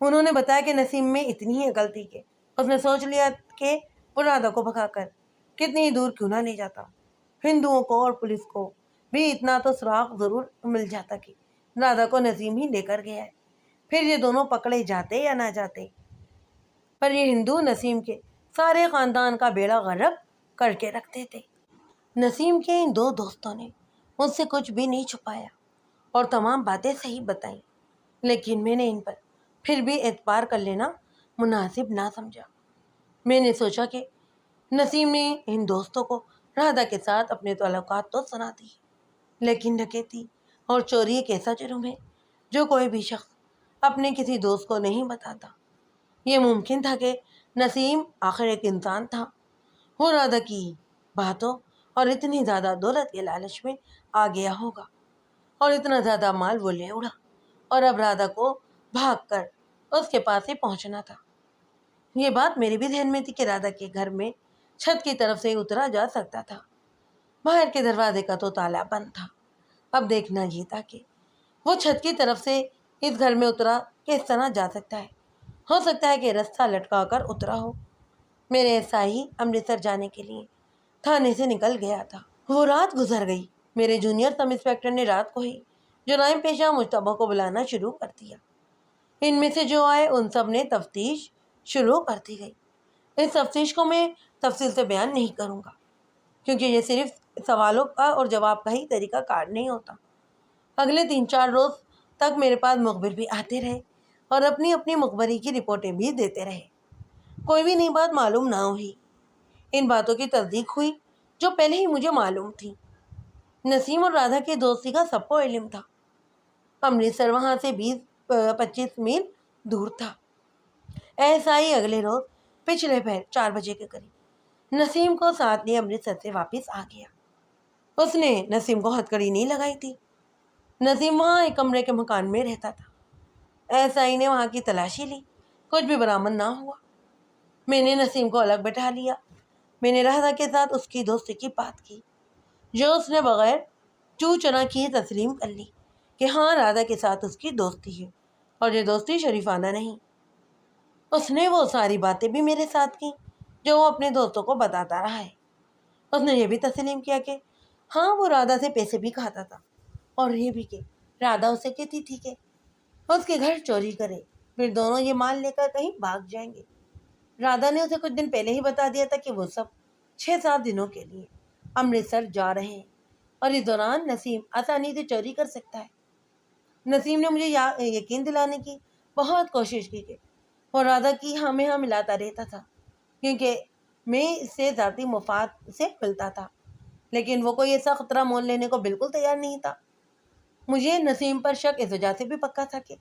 انہوں نے بتایا کہ نسیم میں اتنی ہی عقل تھی کہ اس نے سوچ لیا کہ وہ رادھا کو بھگا کر کتنی دور کیوں نہ لے جاتا۔ ہندوؤں کو اور پولیس کو بھی اتنا تو سراغ ضرور مل جاتا کہ رادھا کو نسیم ہی لے کر گیا ہے، پھر یہ دونوں پکڑے جاتے یا نہ جاتے۔ پر یہ ہندو نسیم کے سارے خاندان کا بیڑا غرق کر کے رکھتے تھے۔ نسیم کے ان دو دوستوں نے مجھ سے کچھ بھی نہیں چھپایا اور تمام باتیں صحیح بتائیں، لیکن میں نے ان پر پھر بھی اعتبار کر لینا مناسب نہ سمجھا۔ میں نے سوچا کہ نسیم نے ان دوستوں کو رادھا کے ساتھ اپنے تعلقات تو سنا دی، لیکن ڈکیتی اور چوری ایک ایسا جرم ہے جو کوئی بھی شخص اپنے کسی دوست کو نہیں بتاتا۔ یہ ممکن تھا کہ نسیم آخر ایک انسان تھا، وہ رادھا کی باتوں اور اتنی زیادہ دولت کے لالچ میں آ گیا ہوگا اور اتنا زیادہ مال وہ لے اڑا اور اب رادھا کو بھاگ کر اس کے پاس ہی پہنچنا تھا۔ یہ بات میرے بھی ذہن میں تھی کہ رادھا کے گھر میں چھت کی طرف سے اترا جا سکتا تھا، باہر کے دروازے کا تو تالا بند تھا۔ اب دیکھنا یہ تھا کہ وہ چھت کی طرف سے اس گھر میں اترا کس طرح جا سکتا ہے۔ ہو سکتا ہے کہ رستہ لٹکا کر اترا ہو۔ میرے ایسا ہی امرتسر جانے کے لیے تھانے سے نکل گیا تھا۔ وہ رات گزر گئی۔ میرے جونیئر سب انسپکٹر نے رات کو ہی جرائم پیشہ مشتبہ کو بلانا شروع کر دیا۔ ان میں سے جو آئے ان سب نے تفتیش شروع کر دی گئی۔ اس تفتیش کو میں تفصیل سے بیان نہیں کروں گا کیونکہ یہ صرف سوالوں کا اور جواب کا ہی طریقہ کار نہیں ہوتا۔ اگلے 3-4 روز تک میرے پاس مخبر بھی آتے رہے اور اپنی اپنی مخبری کی رپورٹیں بھی دیتے رہے۔ کوئی بھی نئی بات معلوم نہ ہوئی۔ ان باتوں کی تصدیق ہوئی جو پہلے ہی مجھے معلوم تھی۔ نسیم اور رادھا کی دوستی کا سب کو علم تھا۔ امرتسر وہاں سے 20-25 میل دور تھا۔ ایسا ہی اگلے روز پچھلے پہر 4 بجے کے قریب نسیم کو ساتھ لیے امرتسر سے واپس آ گیا۔ اس نے نسیم کو ہتھکڑی نہیں لگائی تھی۔ نسیم وہاں ایک کمرے کے مکان میں رہتا تھا۔ ایسا ہی نے وہاں کی تلاشی لی، کچھ بھی برآمد نہ ہوا۔ میں نے نسیم کو الگ بٹھا لیا۔ میں نے رادا کے ساتھ اس کی دوستی کی بات کی، جو اس نے بغیر چو چنا کیے تسلیم کر لی کہ ہاں رادا کے ساتھ اس کی دوستی ہے اور یہ دوستی شریفانہ نہیں۔ اس نے وہ ساری باتیں بھی میرے ساتھ کی جو وہ اپنے دوستوں کو بتاتا رہا ہے۔ اس نے یہ بھی تسلیم کیا کہ ہاں وہ رادا سے پیسے بھی کھاتا تھا، اور یہ بھی کہ رادا اسے کہتی تھی کہ اس کے گھر چوری کرے، پھر دونوں یہ مال لے کر کہیں بھاگ جائیں گے۔ رادا نے اسے کچھ دن پہلے ہی بتا دیا تھا کہ وہ سب 6-7 دنوں کے لیے امرتسر جا رہے ہیں، اور اس دوران نسیم آسانی سے چوری کر سکتا ہے۔ نسیم نے مجھے یقین دلانے کی بہت کوشش کی کہ وہ رادا کی ہاں میں ہاں ملاتا رہتا تھا، کیونکہ میں اس سے ذاتی مفاد سے ملتا تھا، لیکن وہ کوئی ایسا خطرہ مول لینے کو بالکل تیار نہیں تھا۔ مجھے نسیم پر شک اس وجہ سے بھی پکا تھا کہ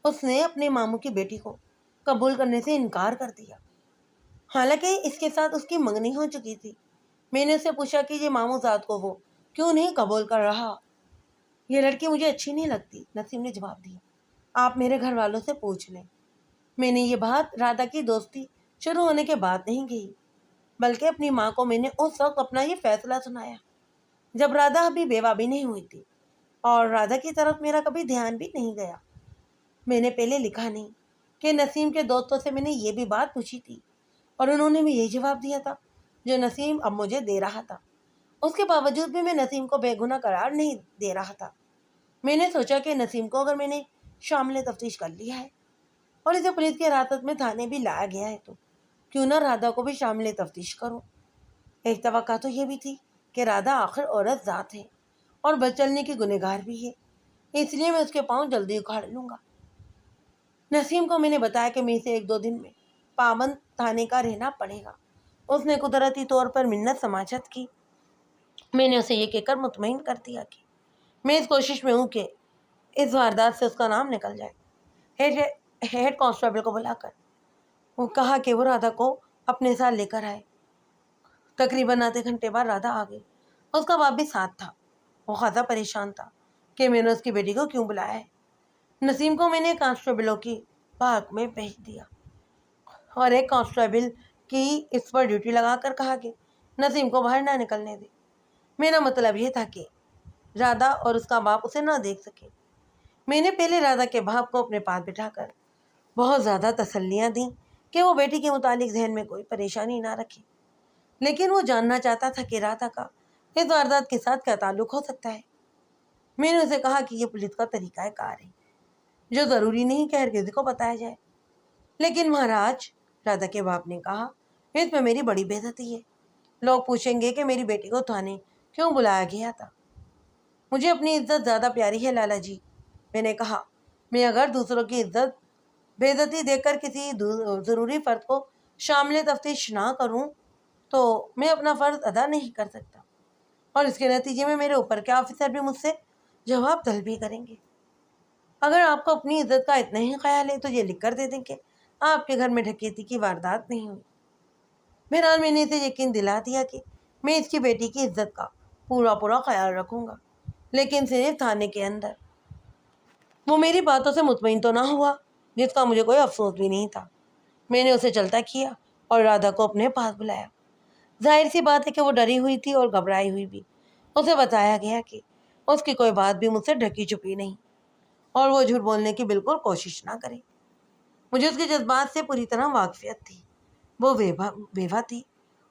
اس نے اپنے ماموں کی بیٹی کو قبول کرنے سے انکار کر دیا، حالانکہ اس کے ساتھ اس کی منگنی ہو چکی تھی۔ میں نے اسے پوچھا کہ یہ ماموں زاد کو وہ کیوں نہیں قبول کر رہا؟ یہ لڑکی مجھے اچھی نہیں لگتی، نسیم نے جواب دیا، آپ میرے گھر والوں سے پوچھ لیں۔ میں نے یہ بات رادا کی دوستی شروع ہونے کے بعد نہیں کہی، بلکہ اپنی ماں کو میں نے اس وقت اپنا یہ فیصلہ سنایا جب رادا ابھی بیوہ بھی نہیں ہوئی تھی، اور رادا کی طرف میرا کبھی دھیان بھی نہیں گیا۔ میں نے پہلے لکھا نہیں کہ نسیم کے دوستوں سے میں نے یہ بھی بات پوچھی تھی، اور انہوں نے بھی یہی جواب دیا تھا جو نسیم اب مجھے دے رہا تھا۔ اس کے باوجود بھی میں نسیم کو بے گناہ قرار نہیں دے رہا تھا۔ میں نے سوچا کہ نسیم کو اگر میں نے شامل تفتیش کر لیا ہے اور اسے پولیس کی حراست میں تھانے بھی لایا گیا ہے، تو کیوں نہ رادا کو بھی شامل تفتیش کروں۔ ایک توقع تو یہ بھی تھی کہ رادا آخر عورت ذات ہے اور بد چلنے کی گنہگار بھی ہے، اس لیے میں اس کے پاؤں جلدی اکھاڑ لوں گا۔ نسیم کو میں نے بتایا کہ میں اسے 1-2 دن میں پابند تھانے کا رہنا پڑے گا۔ اس نے قدرتی طور پر منت سماجت کی۔ میں نے اسے یہ کہہ کر مطمئن کر دیا کہ میں اس کوشش میں ہوں کہ اس واردات سے اس کا نام نکل جائے۔ ہیڈ کانسٹیبل کو بلا کر وہ کہا کہ وہ رادا کو اپنے ساتھ لے کر آئے۔ تقریباً آدھے گھنٹے بعد رادا آ گئی، اس کا باپ بھی ساتھ تھا۔ وہ خاصا پریشان تھا کہ میں نے اس کی بیٹی کو کیوں بلایا ہے۔ نسیم کو میں نے کانسٹیبلوں کی پارک میں بھیج دیا اور ایک کانسٹیبل کی اس پر ڈیوٹی لگا کر کہا کہ نسیم کو باہر نہ نکلنے دے۔ میرا مطلب یہ تھا کہ رادا اور اس کا باپ اسے نہ دیکھ سکے۔ میں نے پہلے رادا کے باپ کو اپنے پاس بٹھا کر بہت زیادہ تسلیاں دیں کہ وہ بیٹی کے متعلق ذہن میں کوئی پریشانی نہ رکھے، لیکن وہ جاننا چاہتا تھا کہ رادا کا اس واردات کے ساتھ کیا تعلق ہو سکتا ہے۔ میں نے اسے کہا کہ یہ پولیس کا طریقہ کار ہے جو ضروری نہیں کہ ہر کسی کو بتایا جائے۔ لیکن مہاراج، رادا کے باپ نے کہا، اس میں میری بڑی بے عزتی ہے۔ لوگ پوچھیں گے کہ میری بیٹی کو تھانے کیوں بلایا گیا تھا۔ مجھے اپنی عزت زیادہ پیاری ہے لالا جی، میں نے کہا۔ میں اگر دوسروں کی عزت بے عزتی دیکھ کر کسی ضروری فرد کو شامل تفتیش نہ کروں تو میں اپنا فرض ادا نہیں کر سکتا، اور اس کے نتیجے میں میرے اوپر کے آفیسر بھی مجھ سے جواب طلبی کریں گے۔ اگر آپ کو اپنی عزت کا اتنا ہی خیال ہے تو یہ لکھ کر دے دیں کہ آپ کے گھر میں ڈکیتی کی واردات نہیں ہوئی۔ بہرحال میں نے اسے یقین دلا دیا کہ میں اس کی بیٹی کی عزت کا پورا خیال رکھوں گا، لیکن صرف تھانے کے اندر۔ وہ میری باتوں سے مطمئن تو نہ ہوا، جس کا مجھے کوئی افسوس بھی نہیں تھا۔ میں نے اسے چلتا کیا اور رادا کو اپنے پاس بلایا۔ ظاہر سی بات ہے کہ وہ ڈری ہوئی تھی اور گھبرائی ہوئی بھی۔ اسے بتایا گیا کہ اس کی کوئی بات بھی مجھ سے ڈھکی چھپی نہیں اور وہ جھوٹ بولنے کی بالکل کوشش نہ کرے۔ مجھے اس کے جذبات سے پوری طرح واقفیت تھی۔ وہ بیوہ تھی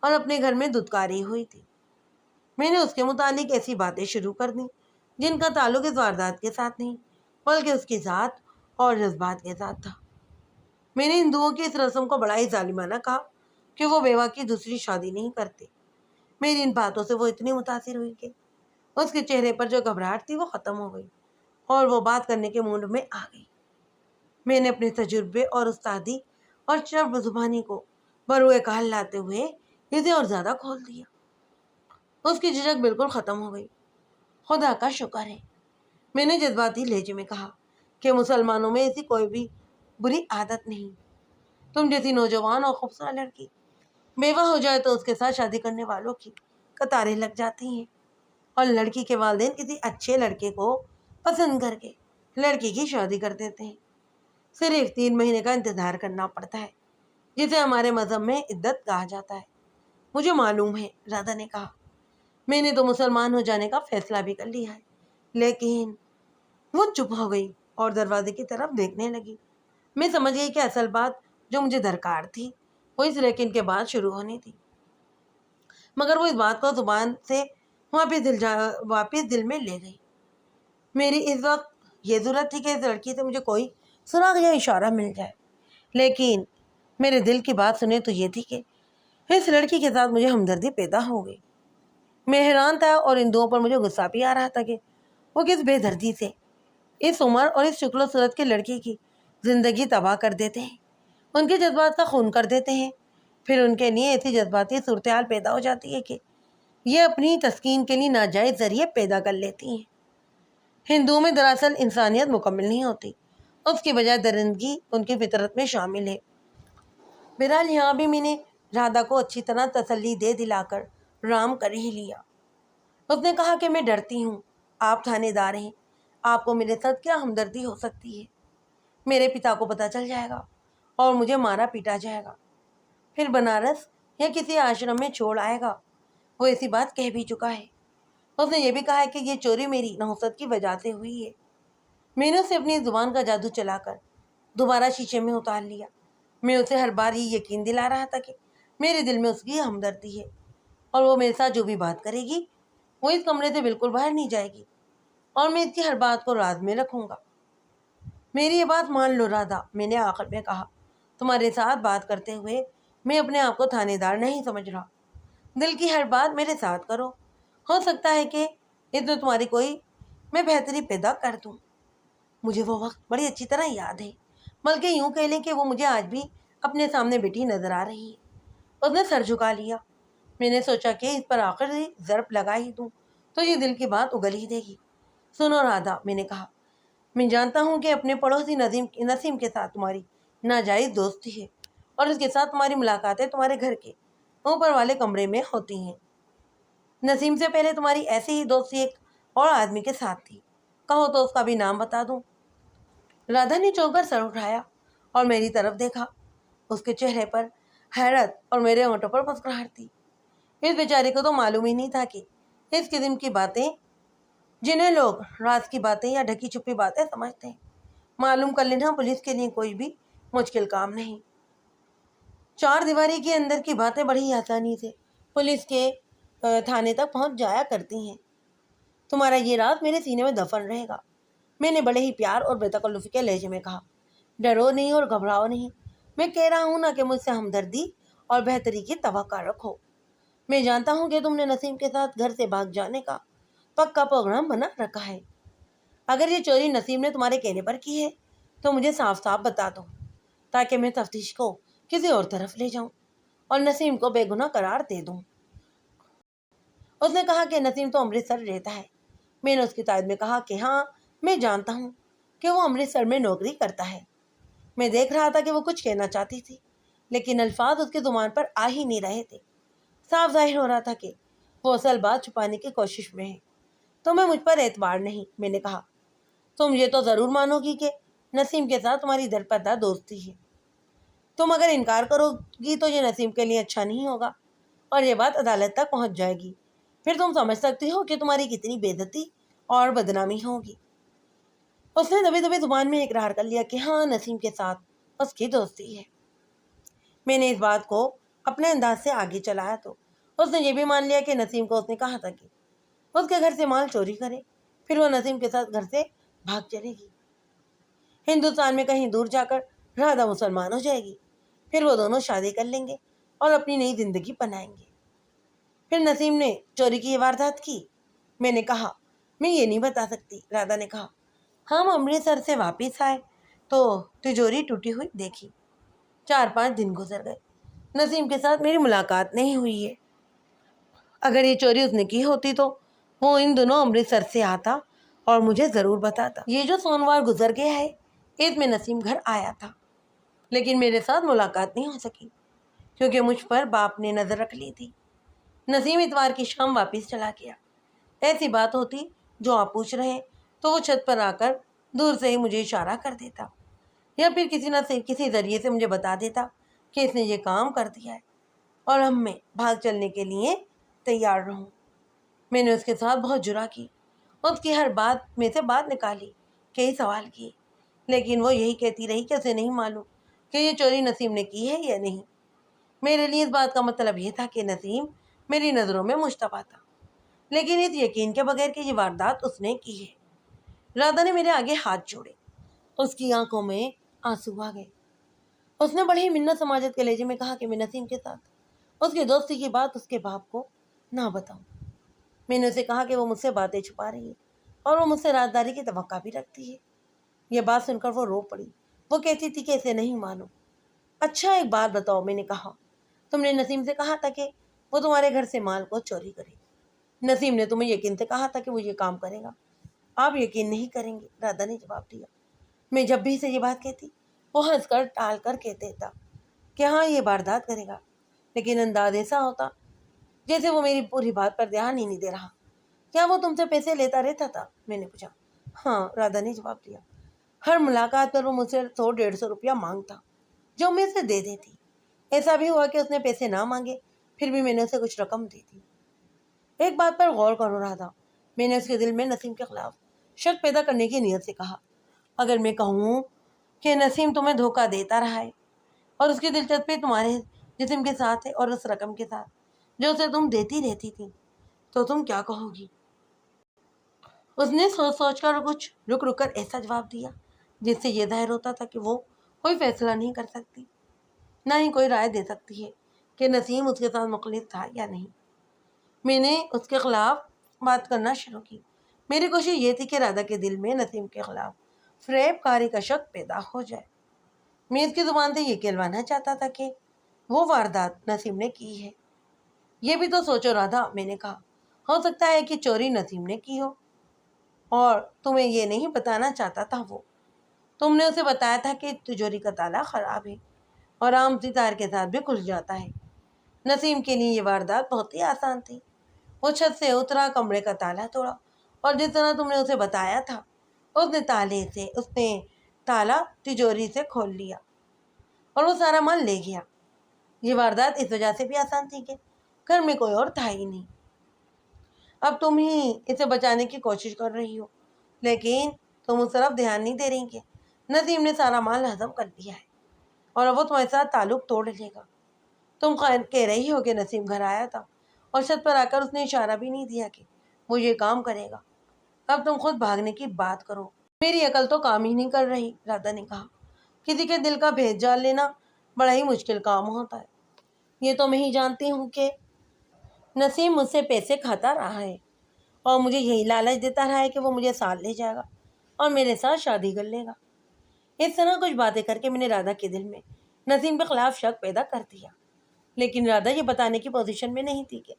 اور اپنے گھر میں دھتکاری ہوئی تھی۔ میں نے اس کے متعلق ایسی باتیں شروع کر دیں جن کا تعلق اس واردات کے ساتھ نہیں بلکہ اس کی ذات اور جذبات کے ساتھ تھا۔ میں نے ہندوؤں کی اس رسم کو بڑا ہی ظالمانہ کہا کہ وہ بیوہ کی دوسری شادی نہیں کرتے۔ میری ان باتوں سے وہ اتنی متاثر ہوئی کہ اس کے چہرے پر جو گھبراہٹ تھی وہ ختم ہو گئی اور وہ بات کرنے کے موڈ میں آ گئی۔ میں نے اپنے تجربے اور استادی اور چرب زبانی کو بروئے کال لاتے ہوئے اسے اور زیادہ کھول دیا۔ اس کی جھجک بالکل ختم ہو گئی۔ خدا کا شکر ہے، میں نے جذباتی لہجے میں کہا، کہ مسلمانوں میں ایسی کوئی بھی بری عادت نہیں۔ تم جیسی نوجوان اور خوبصورت لڑکی بیوہ ہو جائے تو اس کے ساتھ شادی کرنے والوں کی قطاریں لگ جاتی ہیں، اور لڑکی کے والدین کسی اچھے لڑکے کو پسند کر کے لڑکی کی شادی کر دیتے ہیں۔ صرف 3 مہینے کا انتظار کرنا پڑتا ہے، جسے ہمارے مذہب میں عدت کہا جاتا ہے۔ مجھے معلوم ہے، رادھا نے کہا، میں نے تو مسلمان ہو جانے کا فیصلہ بھی کر لیا ہے۔ لیکن وہ چپ ہو گئی اور دروازے کی طرف دیکھنے لگی۔ میں سمجھ گئی کہ اصل بات جو مجھے درکار تھی وہ اس لیکن کے بعد شروع ہونی تھی، مگر وہ اس بات کو زبان سے واپس دل میں لے گئی۔ میری اس وقت یہ ضرورت تھی کہ اس لڑکی سے مجھے کوئی سراغ یا اشارہ مل جائے، لیکن میرے دل کی بات سنے تو یہ تھی کہ اس لڑکی کے ساتھ مجھے ہمدردی پیدا ہو گئی۔ میں حیران تھا اور ان دونوں پر مجھے غصہ بھی آ رہا تھا کہ وہ کس بے دردی سے اس عمر اور اس شکل و صورت کے لڑکی کی زندگی تباہ کر دیتے ہیں، ان کے جذبات کا خون کر دیتے ہیں، پھر ان کے لیے ایسی جذباتی صورتحال پیدا ہو جاتی ہے کہ یہ اپنی تسکین کے لیے ناجائز ذریعے پیدا کر لیتی ہیں۔ ہندوؤں میں دراصل انسانیت مکمل نہیں ہوتی، اس کی بجائے درندگی ان کی فطرت میں شامل ہے۔ بہرحال یہاں بھی میں نے رادھا کو اچھی طرح تسلی دے دلا کر رام کر ہی لیا۔ اس نے کہا کہ میں ڈرتی ہوں، آپ تھانے دار ہیں، آپ کو میرے ساتھ کیا ہمدردی ہو سکتی ہے؟ میرے پتا کو پتہ چل جائے گا اور مجھے مارا پیٹا جائے گا، پھر بنارس یا کسی آشرم میں چھوڑ آئے گا۔ وہ ایسی بات کہہ بھی چکا ہے۔ اس نے یہ بھی کہا ہے کہ یہ چوری میری نحوست کی وجہ سے ہوئی ہے۔ میں نے اسے اپنی زبان کا جادو چلا کر دوبارہ شیشے میں اتار لیا۔ میں اسے ہر بار یہ یقین دلا رہا تھا کہ میرے دل میں اس کی ہمدردی ہے اور وہ میرے ساتھ جو بھی بات کرے گی وہ اس کمرے سے بالکل باہر نہیں جائے گی اور میں اس کی ہر بات کو راز میں رکھوں گا۔ میری یہ بات مان لو رادھا، میں نے آخر میں کہا، تمہارے ساتھ بات کرتے ہوئے میں اپنے آپ کو تھانے دار نہیں سمجھ رہا۔ دل کی ہر بات میرے ساتھ کرو، ہو سکتا ہے کہ اس میں تمہاری کوئی میں بہتری پیدا کر دوں۔ مجھے وہ وقت بڑی اچھی طرح یاد ہے، بلکہ یوں کہہ لیں کہ وہ مجھے آج بھی اپنے سامنے بیٹھی نظر آ رہی ہے۔ اس نے سر جھکا لیا۔ میں نے سوچا کہ اس پر آخری ضرب لگا ہی دوں تو یہ دل کی بات اگل ہی دے گی۔ سنو رادھا، میں نے کہا، میں جانتا ہوں کہ اپنے پڑوسی نسیم کے ساتھ تمہاری ناجائز دوستی ہے اور اس کے ساتھ تمہاری ملاقاتیں تمہارے گھر کے اوپر والے کمرے میں ہوتی ہیں۔ نسیم سے پہلے تمہاری ایسی ہی دوستی ایک اور آدمی کے ساتھ تھی، کہو تو اس کا بھی نام بتا دوں؟ رادھا نے چونک کر سر اٹھایا اور میری طرف دیکھا۔ اس کے چہرے پر حیرت اور میرے ہونٹوں پر مسکراہٹ تھی۔ اس بیچارے کو تو معلوم ہی نہیں تھا کہ اس قسم کی باتیں جنہیں لوگ راز کی باتیں یا ڈھکی چھپی باتیں سمجھتے ہیں، معلوم کر لینا پولیس کے لیے کوئی بھی مشکل کام نہیں۔ چار دیواری کے اندر کی باتیں بڑی آسانی سے پولیس کے تھانے تک پہنچ جایا کرتی ہیں۔ تمہارا یہ راز میرے سینے میں دفن رہے گا، میں نے بڑے ہی پیار اور بے تکلفی کے لہجے میں کہا۔ ڈرو نہیں اور گھبراؤ نہیں، میں کہہ رہا ہوں نا کہ مجھ سے ہمدردی اور بہتری کی توقع رکھو۔ میں جانتا ہوں کہ تم نے نسیم کے ساتھ گھر سے بھاگ جانے کا پکا پروگرام بنا رکھا ہے۔ اگر یہ چوری نسیم نے تمہارے کہنے پر کی ہے تو مجھے صاف صاف بتا دو تاکہ میں تفتیش کو کسی اور طرف لے جاؤں اور نسیم کو بے گناہ قرار دے دوں۔ اس نے کہا کہ نسیم تو امرتسر رہتا ہے۔ میں نے اس کی تائید میں کہا کہ ہاں، میں جانتا ہوں کہ وہ امرتسر میں نوکری کرتا ہے۔ میں دیکھ رہا تھا کہ وہ کچھ کہنا چاہتی تھی لیکن الفاظ اس کی زبان پر آ ہی نہیں رہے تھے۔ صاف ظاہر ہو رہا تھا کہ وہ اصل بات چھپانے کی کوشش میں ہے۔ تمہیں مجھ پر اعتبار نہیں، میں نے کہا۔ تم یہ تو ضرور مانو گی کہ نسیم کے ساتھ تمہاری درپردہ دوستی ہے۔ تم اگر انکار کرو گی تو یہ نسیم کے لیے اچھا نہیں ہوگا اور یہ بات عدالت تک پہنچ جائے گی۔ پھر تم سمجھ سکتی ہو کہ تمہاری کتنی بے عزتی اور بدنامی ہوگی۔ اس نے دبی دبی زبان میں اقرار کر لیا کہ ہاں، نسیم کے ساتھ اس کی دوستی ہے۔ میں نے اس بات کو اپنے انداز سے آگے چلایا تو اس نے یہ بھی مان لیا کہ نسیم کو اس نے کہا تھا کہ اس کے گھر سے مال چوری کرے، پھر وہ نسیم کے ساتھ گھر سے بھاگ چلے گی۔ ہندوستان میں کہیں دور جا کر رادھا مسلمان ہو جائے گی، پھر وہ دونوں شادی کر لیں گے اور اپنی نئی زندگی بنائیں گے۔ پھر نسیم نے چوری کی یہ واردات کی؟ میں نے کہا، میں یہ نہیں بتا سکتی۔ رادھا نے کہا، ہم امرتسر سے واپس آئے تو تجوری ٹوٹی ہوئی دیکھی۔ 4-5 دن گزر گئے، نسیم کے ساتھ میری ملاقات نہیں ہوئی ہے۔ اگر یہ چوری اس نے کی ہوتی تو وہ ان دنوں امرتسر سے آتا اور مجھے ضرور بتاتا۔ یہ جو سوموار گزر گیا ہے اس میں نسیم گھر آیا تھا لیکن میرے ساتھ ملاقات نہیں ہو سکی کیونکہ مجھ پر باپ نے نظر رکھ لی تھی۔ نسیم اتوار کی شام واپس چلا گیا۔ ایسی بات ہوتی جو آپ پوچھ رہے ہیں تو وہ چھت پر آ کر دور سے ہی مجھے اشارہ کر دیتا یا پھر کسی نہ کسی ذریعے سے مجھے بتا دیتا کہ اس نے یہ کام کر دیا ہے اور ہم میں بھاگ چلنے کے لیے تیار رہوں۔ میں نے اس کے ساتھ بہت جرا کی، اس کی ہر بات میں سے بات نکالی، کئی سوال کیے، لیکن وہ یہی کہتی رہی کہ اسے نہیں معلوم کہ یہ چوری نسیم نے کی ہے یا نہیں۔ میرے لیے اس بات کا مطلب یہ تھا کہ نسیم میری نظروں میں مشتبہ تھا، لیکن اس یقین کے بغیر کہ یہ واردات اس نے کی ہے۔ رادھا نے میرے آگے ہاتھ جوڑے، اس کی آنکھوں میں آنسو آ گئے۔ اس نے بڑی منت سماجت کے لہجے میں کہا کہ میں نسیم کے ساتھ اس کی دوستی کی بات اس کے باپ کو نہ بتاؤں۔ میں نے اسے کہا کہ وہ مجھ سے باتیں چھپا رہی ہے اور وہ مجھ سے رازداری کی توقع بھی رکھتی ہے۔ یہ بات سن کر وہ رو پڑی، وہ کہتی تھی کہ اسے نہیں معلوم۔ اچھا ایک بات بتاؤ، میں نے کہا، تم نے نسیم سے کہا تھا کہ وہ تمہارے گھر سے مال کو چوری کرے؟ نسیم نے تمہیں یقین سے کہا تھا کہ وہ یہ کام کرے گا؟ آپ یقین نہیں کریں گے، رادھا نے جواب دیا۔ میں جب بھی اسے یہ بات کہتی، وہ ہنس کر ٹال کر کہتے تھا کہ ہاں یہ واردات کرے گا، لیکن انداز ایسا ہوتا جیسے وہ میری پوری بات پر دھیان ہی نہیں دے رہا۔ کیا وہ تم سے پیسے لیتا رہتا تھا؟ میں نے پوچھا۔ ہاں، رادھا نے جواب دیا۔ ہر ملاقات پر وہ مجھ سے 100-150 روپیہ مانگتا، جو میں اسے دے دیتی۔ ایسا بھی ہوا کہ اس نے پیسے نہ مانگے، پھر بھی میں نے اسے کچھ رقم دی تھی۔ ایک بات پر غور کرو رادھا، میں نے اس کے دل میں نسیم کے خلاف شک پیدا کرنے کی نیت سے کہا، اگر میں کہوں کہ نسیم تمہیں دھوکہ دیتا رہا ہے اور اس کی دلچسپی تمہارے جسم کے ساتھ ہے اور اس رقم کے ساتھ جو اسے تم دیتی رہتی تھی، تو تم کیا کہو گی؟ اس نے سوچ سوچ کر کچھ رک رک کر ایسا جواب دیا جس سے یہ ظاہر ہوتا تھا کہ وہ کوئی فیصلہ نہیں کر سکتی، نہ ہی کوئی رائے دے سکتی ہے کہ نسیم اس کے ساتھ مخلص تھا یا نہیں۔ میں نے اس کے خلاف بات کرنا شروع کی۔ میری کوشش یہ تھی کہ رادھا کے دل میں نسیم کے خلاف فریب کاری کا شک پیدا ہو جائے۔ میں اس کی زبان سے یہ کہلوانا چاہتا تھا کہ وہ واردات نسیم نے کی ہے۔ یہ بھی تو سوچو رادھا، میں نے کہا، ہو سکتا ہے کہ چوری نسیم نے کی ہو اور تمہیں یہ نہیں بتانا چاہتا تھا وہ۔ تم نے اسے بتایا تھا کہ تجوری کا تالا خراب ہے اور عام ستار کے ساتھ بھی کھل جاتا ہے۔ نسیم کے لیے یہ واردات بہت ہی آسان تھی۔ وہ چھت سے اترا، کمرے کا تالا توڑا اور جس طرح تم نے اسے بتایا تھا اس نے تالا تجوری سے کھول لیا اور وہ سارا مال لے گیا۔ یہ واردات اس وجہ سے بھی آسان تھی کہ گھر میں کوئی اور تھا ہی نہیں۔ اب تم ہی اسے بچانے کی کوشش کر رہی ہو، لیکن تم اس طرف دھیان نہیں دے رہی کہ نسیم نے سارا مال ہضم کر لیا ہے اور اب وہ تمہارے ساتھ تعلق توڑ لے گا۔ تم کہہ رہی ہو کہ نسیم گھر آیا تھا اور چھت پر آ کر اس نے اشارہ بھی نہیں دیا کہ وہ یہ کام کرے گا۔ اب تم خود بھاگنے کی بات کرو۔ میری عقل تو کام ہی نہیں کر رہی، رادھا نے کہا۔ کسی کے دل کا بھید جان لینا بڑا ہی مشکل کام ہوتا ہے۔ یہ تو میں ہی جانتی ہوں کہ نسیم مجھ سے پیسے کھاتا رہا ہے اور مجھے یہی لالچ دیتا رہا ہے کہ وہ مجھے ساتھ لے جائے گا اور میرے ساتھ شادی کر لے گا۔ اس طرح کچھ باتیں کر کے میں نے رادھا کے دل میں نسیم کے خلاف شک پیدا کر دیا، لیکن رادھا یہ بتانے کی پوزیشن میں نہیں تھی کہ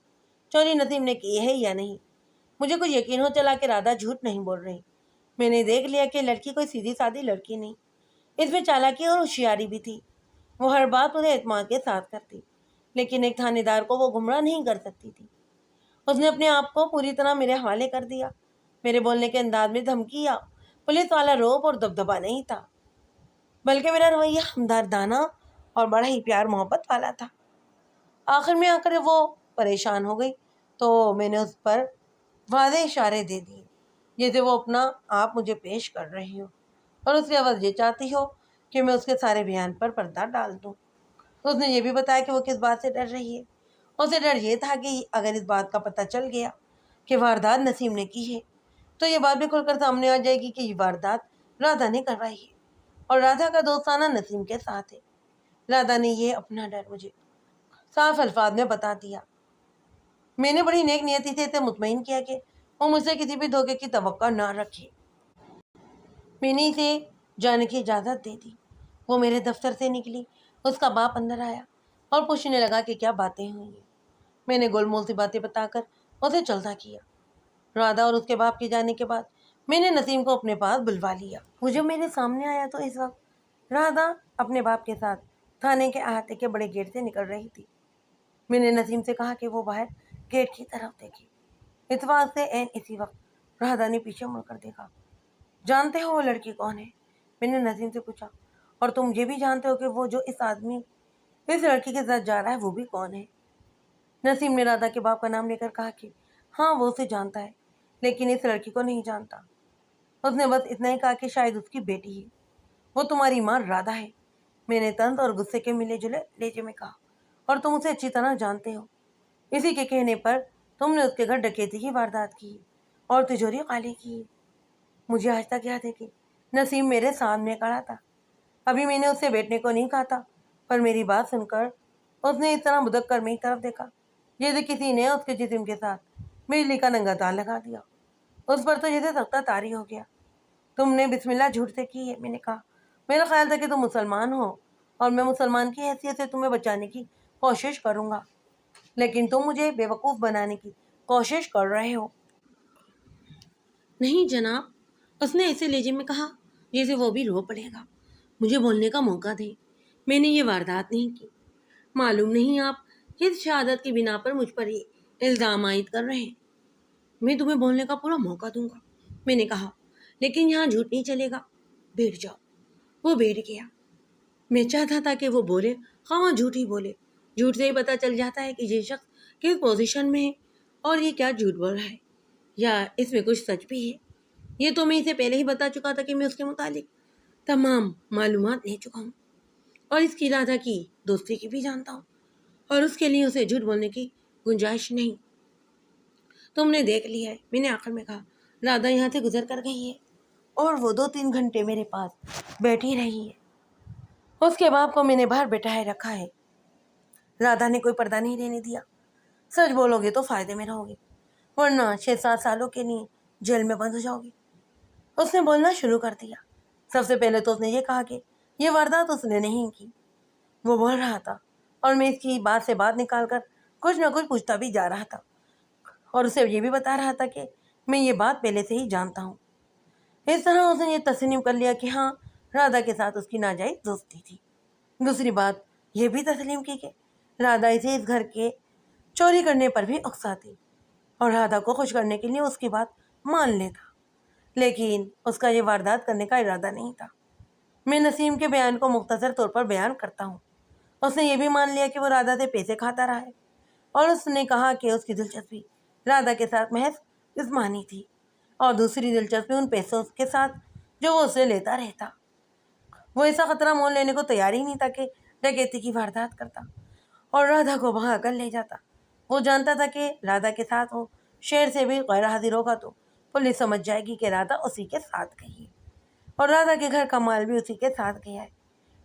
چوری نسیم نے کی ہے یا نہیں۔ مجھے کچھ یقین ہو چلا کہ رادھا جھوٹ نہیں بول رہی۔ میں نے دیکھ لیا کہ لڑکی کوئی سیدھی سادھی لڑکی نہیں، اس میں چالاکی اور ہوشیاری بھی تھی۔ وہ ہر بات مجھے اعتماد کے ساتھ کرتی، لیکن ایک تھانے دار کو وہ گمراہ نہیں کر سکتی تھی۔ اس نے اپنے آپ کو پوری طرح میرے حوالے کر دیا۔ میرے بولنے کے انداز میں دھمکی یا پولیس والا روب اور دبدبا نہیں تھا، بلکہ میرا رویہ ہمدردانہ اور بڑا ہی پیار محبت والا تھا۔ آخر میں آ کر وہ پریشان ہو گئی تو میں نے اس پر واضح اشارے دے دیے جیسے وہ اپنا آپ مجھے پیش کر رہی ہو اور اس کے عوض یہ چاہتی ہو کہ میں اس کے سارے بیان پر پردہ ڈال دوں۔ اس نے یہ بھی بتایا کہ وہ کس بات سے ڈر رہی ہے۔ اسے ڈر یہ تھا کہ اگر اس بات کا پتہ چل گیا کہ واردات نسیم نے کی ہے تو یہ بات بھی کھل کر سامنے آ جائے گی کہ یہ واردات رادھا نے کروائی ہے اور رادھا کا دوستانہ نسیم کے ساتھ ہے۔ رادھا نے یہ اپنا ڈر مجھے صاف الفاظ میں بتا دیا۔ میں نے بڑی نیک نیتی سے اسے مطمئن کیا کہ وہ مجھ سے کسی بھی دھوکے کی توقع نہ رکھے۔ میں نے اسے جانے کی اجازت دے دی۔ وہ میرے دفتر سے نکلی، اس کا باپ اندر آیا اور پوچھنے لگا کہ کیا باتیں ہوئی ہیں۔ میں نے گول مول سی باتیں بتا کر اسے چلتا کیا۔ رادھا اور اس کے باپ کے جانے کے بعد میں نے نسیم کو اپنے پاس بلوا لیا۔ وہ جب میرے سامنے آیا تو اس وقت رادھا اپنے باپ کے ساتھ تھانے کے احاطے کے بڑے گیٹ سے نکل رہی تھی۔ میں نے نسیم سے کہا کہ وہ باہر گیٹ کی طرف دیکھے۔ اتفاق سے عین اسی وقت رادھا نے پیچھے مڑ کر دیکھا۔ جانتے ہو وہ لڑکی کون ہے؟ میں نے نسیم سے پوچھا۔ اور تم یہ بھی جانتے ہو کہ وہ جو اس لڑکی کے ساتھ جا رہا ہے وہ بھی کون ہے؟ نسیم نے رادا کے باپ کا نام لے کر کہا کہ ہاں وہ اسے جانتا ہے لیکن اس لڑکی کو نہیں جانتا۔ اس نے بس اتنا ہی کہا کہ شاید اس کی بیٹی ہے، وہ تمہاری ماں رادا ہے۔ میں نے طنز اور غصے کے ملے جلے لہجے میں کہا، اور تم اسے اچھی طرح جانتے ہو، اسی کے کہنے پر تم نے اس کے گھر ڈکیتی کی واردات کی اور تجوری خالی کی۔ مجھے آج تک یاد ہے کہ نسیم میرے سامنے کھڑا تھا، ابھی میں نے اسے بیٹھنے کو نہیں کہا تھا، پر میری بات سن کر اس نے اس طرح بدک کر میری طرف دیکھا جیسے کسی نے اس کے جسم کے ساتھ بجلی کا ننگا تار لگا دیا۔ اس پر تو جیسے سختہ طاری ہو گیا۔ تم نے بسم اللہ جھوٹ سے کی ہے، میں نے کہا۔ میرا خیال تھا کہ تم مسلمان ہو اور میں مسلمان کی حیثیت سے تمہیں بچانے کی کوشش کروں گا، لیکن تم مجھے بیوقوف بنانے کی کوشش کر رہے ہو۔ نہیں جناب، اس نے ایسے لہجے میں کہا جیسے وہ بھی رو پڑے گا۔ مجھے بولنے کا موقع دیں، میں نے یہ واردات نہیں کی۔ معلوم نہیں آپ کس شہادت کی بنا پر مجھ پر یہ الزام عائد کر رہے ہیں۔ میں تمہیں بولنے کا پورا موقع دوں گا، میں نے کہا، لیکن یہاں جھوٹ نہیں چلے گا۔ بیٹھ جاؤ۔ وہ بیٹھ گیا۔ میں چاہتا تھا کہ وہ بولے، خواہ جھوٹ ہی بولے۔ جھوٹ سے ہی پتہ چل جاتا ہے کہ یہ شخص کس پوزیشن میں ہے اور یہ کیا جھوٹ بول رہا ہے، یا اس میں کچھ سچ بھی ہے۔ یہ تو میں اسے پہلے ہی بتا چکا تھا کہ میں اس کے متعلق تمام معلومات لے چکا ہوں اور اس کی رادا کی دوستی کی بھی جانتا ہوں، اور اس کے لیے اسے جھوٹ بولنے کی گنجائش نہیں۔ تم نے دیکھ لیا ہے، میں نے آخر میں کہا، رادا یہاں سے گزر کر گئی ہے اور وہ 2-3 گھنٹے میرے پاس بیٹھی رہی ہے۔ اس کے باپ کو میں نے باہر بٹھائے رکھا ہے۔ رادا نے کوئی پردہ نہیں رہنے دیا۔ سچ بولو گے تو فائدے میں رہو گے، ورنہ 6-7 سالوں کے لیے جیل میں بند ہو جاؤ گے۔ اس نے بولنا شروع کر دیا۔ سب سے پہلے تو اس نے یہ کہا کہ یہ واردات اس نے نہیں کی۔ وہ بول رہا تھا اور میں اس کی بات سے بات نکال کر کچھ نہ کچھ پوچھتا بھی جا رہا تھا، اور اسے یہ بھی بتا رہا تھا کہ میں یہ بات پہلے سے ہی جانتا ہوں۔ اس طرح اس نے یہ تسلیم کر لیا کہ ہاں، رادا کے ساتھ اس کی ناجائز دوستی تھی۔ دوسری بات یہ بھی تسلیم کی کہ رادا اسے اس گھر کے چوری کرنے پر بھی اکساتی اور رادا کو خوش کرنے کے لیے اس کی بات مان لیتا، لیکن اس کا یہ واردات کرنے کا ارادہ نہیں تھا۔ میں نسیم کے بیان کو مختصر طور پر بیان کرتا ہوں۔ اس نے یہ بھی مان لیا کہ وہ رادا سے پیسے کھاتا رہا ہے، اور اس نے کہا کہ اس کی دلچسپی رادا کے ساتھ محض جسمانی تھی، اور دوسری دلچسپی ان پیسوں کے ساتھ جو وہ اسے لیتا رہتا۔ وہ ایسا خطرہ مول لینے کو تیار ہی نہیں تھا کہ ڈکیتی کی واردات کرتا اور رادا کو بھگا کر لے جاتا۔ وہ جانتا تھا کہ رادا کے ساتھ وہ شہر سے بھی غیر حاضر ہوگا تو پولیس سمجھ جائے گی کہ رادا اسی کے ساتھ گئی ہے، اور رادا کے گھر کا مال بھی اسی کے ساتھ گیا ہے۔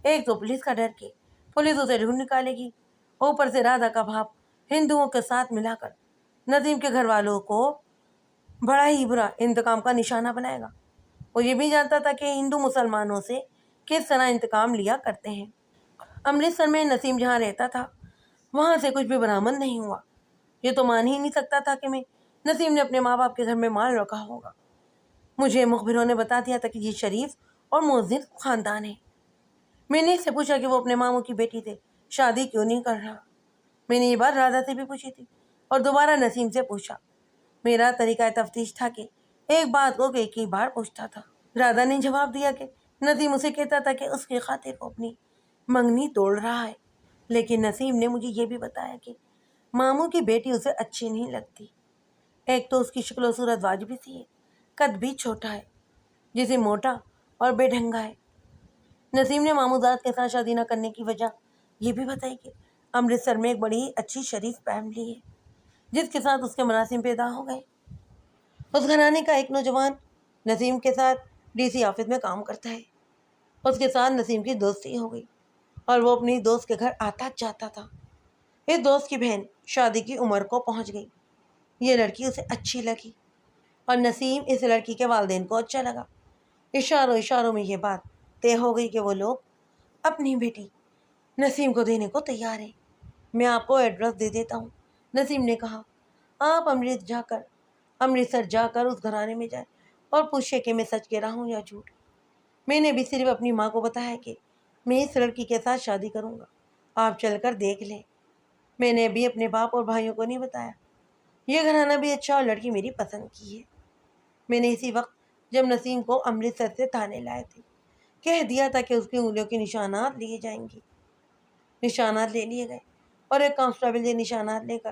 ایک تو پولیس کا ڈر کہ پولیس اسے ڈھونڈ نکالے گی، اوپر سے رادا کا باپ ہندوؤں کے ساتھ ملا کر نسیم کے گھر والوں کو بڑا ہی برا انتقام کا نشانہ بنائے گا۔ وہ یہ بھی جانتا تھا کہ ہندو مسلمانوں سے کس طرح انتقام لیا کرتے ہیں۔ امرتسر میں نسیم جہاں رہتا تھا وہاں سے کچھ بھی برآمد نہیں ہوا۔ یہ تو مان ہی نہیں سکتا تھا کہ نسیم نے اپنے ماں باپ کے گھر میں مال رکھا ہوگا۔ مجھے مخبروں نے بتا دیا تھا کہ یہ شریف اور معزز خاندان ہے۔ میں نے اس سے پوچھا کہ وہ اپنے ماموں کی بیٹی سے شادی کیوں نہیں کر رہا۔ میں نے یہ بات رادا سے بھی پوچھی تھی اور دوبارہ نسیم سے پوچھا۔ میرا طریقہ تفتیش تھا کہ ایک بات کو ایک ہی بار پوچھتا تھا۔ رادا نے جواب دیا کہ نسیم اسے کہتا تھا کہ اس کی خاطر وہ اپنی منگنی توڑ رہا ہے، لیکن نسیم نے مجھے یہ بھی بتایا کہ ماموں کی بیٹی اسے اچھی نہیں لگتی۔ ایک تو اس کی شکل و صورت واجبی سی ہے، قد بھی چھوٹا ہے، جسے موٹا اور بے ڈھنگا ہے۔ نسیم نے ماموزاد کے ساتھ شادی نہ کرنے کی وجہ یہ بھی بتائی کہ امرتسر میں ایک بڑی اچھی شریف فیملی ہے جس کے ساتھ اس کے مناسب پیدا ہو گئے۔ اس گھرانے کا ایک نوجوان نسیم کے ساتھ DC آفس میں کام کرتا ہے۔ اس کے ساتھ نسیم کی دوستی ہو گئی اور وہ اپنی دوست کے گھر آتا جاتا تھا۔ اس دوست کی بہن شادی کی عمر کو پہنچ گئی۔ یہ لڑکی اسے اچھی لگی اور نسیم اس لڑکی کے والدین کو اچھا لگا۔ اشاروں میں یہ بات طے ہو گئی کہ وہ لوگ اپنی بیٹی نسیم کو دینے کو تیار ہیں۔ میں آپ کو ایڈریس دے دیتا ہوں، نسیم نے کہا۔ آپ امرتسر جا کر اس گھرانے میں جائیں اور پوچھیں کہ میں سچ کہہ رہا ہوں یا جھوٹ۔ میں نے بھی صرف اپنی ماں کو بتایا کہ میں اس لڑکی کے ساتھ شادی کروں گا، آپ چل کر دیکھ لیں۔ میں نے بھی اپنے باپ اور بھائیوں کو نہیں بتایا۔ یہ گھرانہ بھی اچھا اور لڑکی میری پسند کی ہے۔ میں نے اسی وقت جب نسیم کو امرتسر سے تھانے لائے تھے کہہ دیا تھا کہ اس کی انگلیوں کے نشانات لیے جائیں گے۔ نشانات لے لیے گئے اور ایک کانسٹیبل یہ نشانات لے کر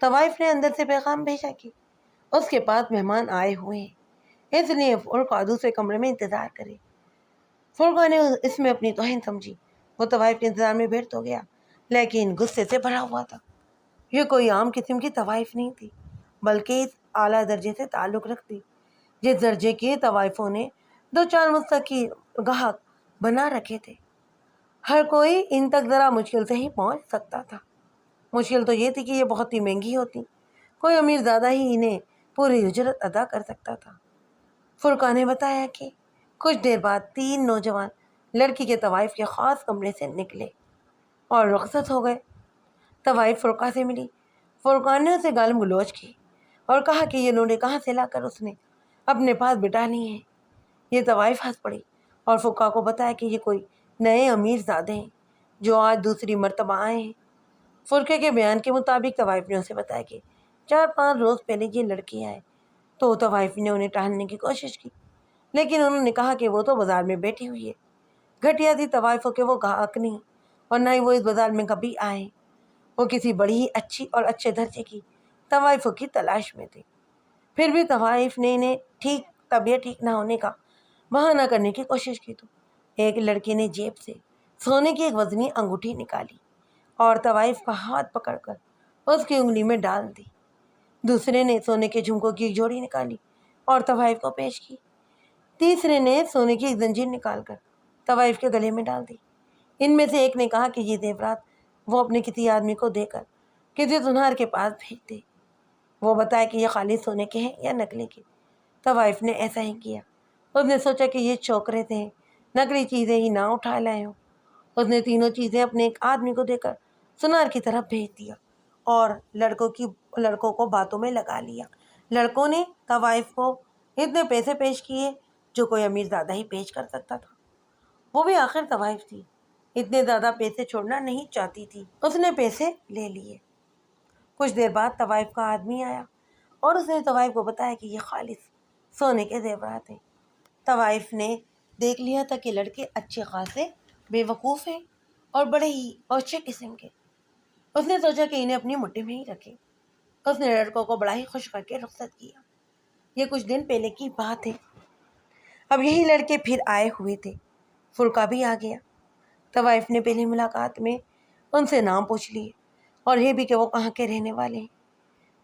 طوائف نے اندر سے پیغام بھیجا کہ اس کے پاس مہمان آئے ہوئے ہیں، اس لیے فرقہ دوسرے کمرے میں انتظار کرے۔ فرقہ نے اس میں اپنی توہین سمجھی۔ وہ طوائف کے انتظار میں بیٹھ تو گیا، لیکن غصے سے بھرا ہوا تھا۔ یہ کوئی عام قسم کی طوائف نہیں تھی، بلکہ اس اعلیٰ درجے سے تعلق رکھتی جس درجے کے طوائفوں نے 2-4 مستقل گاہک بنا رکھے تھے۔ ہر کوئی ان تک ذرا مشکل سے ہی پہنچ سکتا تھا۔ مشکل تو یہ تھی کہ یہ بہت ہی مہنگی ہوتی، کوئی امیر زیادہ ہی انہیں پوری اجرت ادا کر سکتا تھا۔ فرقہ نے بتایا کہ کچھ دیر بعد 3 نوجوان لڑکی کے طوائف کے خاص کمرے سے نکلے اور رخصت ہو گئے۔ طوائف فرقہ سے ملی۔ فرقہ نے اسے گالم گلوچ کی اور کہا کہ یہ نوٹیں کہاں سے لا کر اس نے اپنے پاس بٹا لی ہیں۔ یہ طوائف ہنس پڑی اور فرقہ کو بتایا کہ یہ کوئی نئے امیر زادے ہیں جو آج دوسری مرتبہ آئے ہیں۔ فرقے کے بیان کے مطابق طوائف نے اسے بتایا کہ 4-5 روز پہلے یہ لڑکی آئے تو طوائف نے انہیں ٹہلنے کی کوشش کی، لیکن انہوں نے کہا کہ وہ تو بازار میں بیٹھی ہوئی ہے۔ گھٹیا سی طوائفوں کے وہ گاہک نہیں، اور نہ ہی وہ اس بازار میں کبھی آئے۔ وہ کسی بڑی ہی اچھی اور اچھے درجے کی طوائفوں کی تلاش میں تھے۔ پھر بھی طوائف نے انہیں طبیعت ٹھیک نہ ہونے کا بہانہ کرنے کی کوشش کی تو ایک لڑکی نے جیب سے سونے کی ایک وزنی انگوٹھی نکالی اور طوائف کا ہاتھ پکڑ کر اس کی انگلی میں ڈال دی۔ دوسرے نے سونے کے جھمکوں کی ایک جوڑی نکالی اور طوائف کو پیش کی۔ تیسرے نے سونے کی ایک زنجیر نکال کر طوائف کے گلے میں ڈال دی۔ ان میں سے ایک نے کہا کہ یہ زیورات وہ اپنے کسی آدمی کو دے کر کسی سنار کے پاس بھیج دے، وہ بتائے کہ یہ خالص سونے کے ہیں یا نکلی کے۔ طوائف نے ایسا ہی کیا۔ اس نے سوچا کہ یہ چوکرے تھے، نکلی چیزیں ہی نہ اٹھا لائے ہوں۔ اس نے تینوں چیزیں اپنے ایک آدمی کو دے کر سنار کی طرف بھیج دیا اور لڑکوں کو باتوں میں لگا لیا۔ لڑکوں نے طوائف کو اتنے پیسے پیش کیے جو کوئی امیر زیادہ ہی پیش کر سکتا تھا۔ وہ بھی آخر طوائف تھی، اتنے زیادہ پیسے چھوڑنا نہیں چاہتی تھی۔ اس نے پیسے لے لیے۔ کچھ دیر بعد طوائف کا آدمی آیا اور اس نے طوائف کو بتایا کہ یہ خالص سونے کے زیورات ہیں۔ طوائف نے دیکھ لیا تھا کہ لڑکے اچھے خاصے بے وقوف ہیں اور بڑے ہی اونچے قسم کے۔ اس نے سوچا کہ انہیں اپنی مٹھی میں ہی رکھے۔ اس نے لڑکوں کو بڑا ہی خوش کر کے رخصت کیا۔ یہ کچھ دن پہلے کی بات ہے۔ اب یہی لڑکے پھر آئے ہوئے تھے۔ فرقہ بھی آ گیا۔ طوائف نے پہلی ملاقات میں ان سے نام پوچھ لیے اور یہ بھی کہ وہ کہاں کے رہنے والے ہیں۔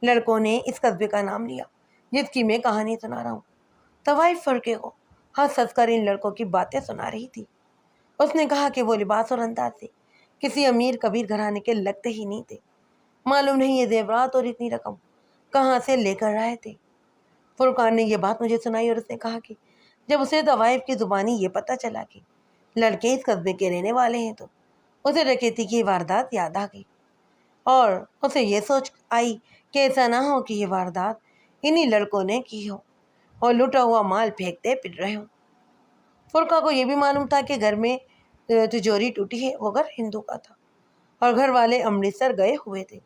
لڑکوں نے اس قصبے کا نام لیا جس کی میں کہانی سنا رہا ہوں۔ طوائف فرقے کو ہنس ہنس کر ان لڑکوں کی باتیں سنا رہی تھی۔ اس نے کہا کہ وہ لباس اور انداز سے کسی امیر کبیر گھرانے کے لگتے ہی نہیں تھے۔ معلوم نہیں یہ زیورات اور اتنی رقم کہاں سے لے کر آئے تھے۔ فرقان نے یہ بات مجھے سنائی اور اس نے کہا کہ جب اسے طوائف کی زبانی یہ پتہ چلا کہ لڑکے اس قصبے کے رہنے والے ہیں تو اسے ڈکیتی کی واردات یاد آ گئی اور اسے یہ سوچ آئی کہ ایسا نہ ہو کہ یہ واردات انہی لڑکوں نے کی ہو اور لوٹا ہوا مال پھینکتے پھر رہے ہوں۔ فرقہ کو یہ بھی معلوم تھا کہ گھر میں تجوری ٹوٹی ہے، وہ گھر ہندو کا تھا اور گھر والے امرتسر گئے ہوئے تھے۔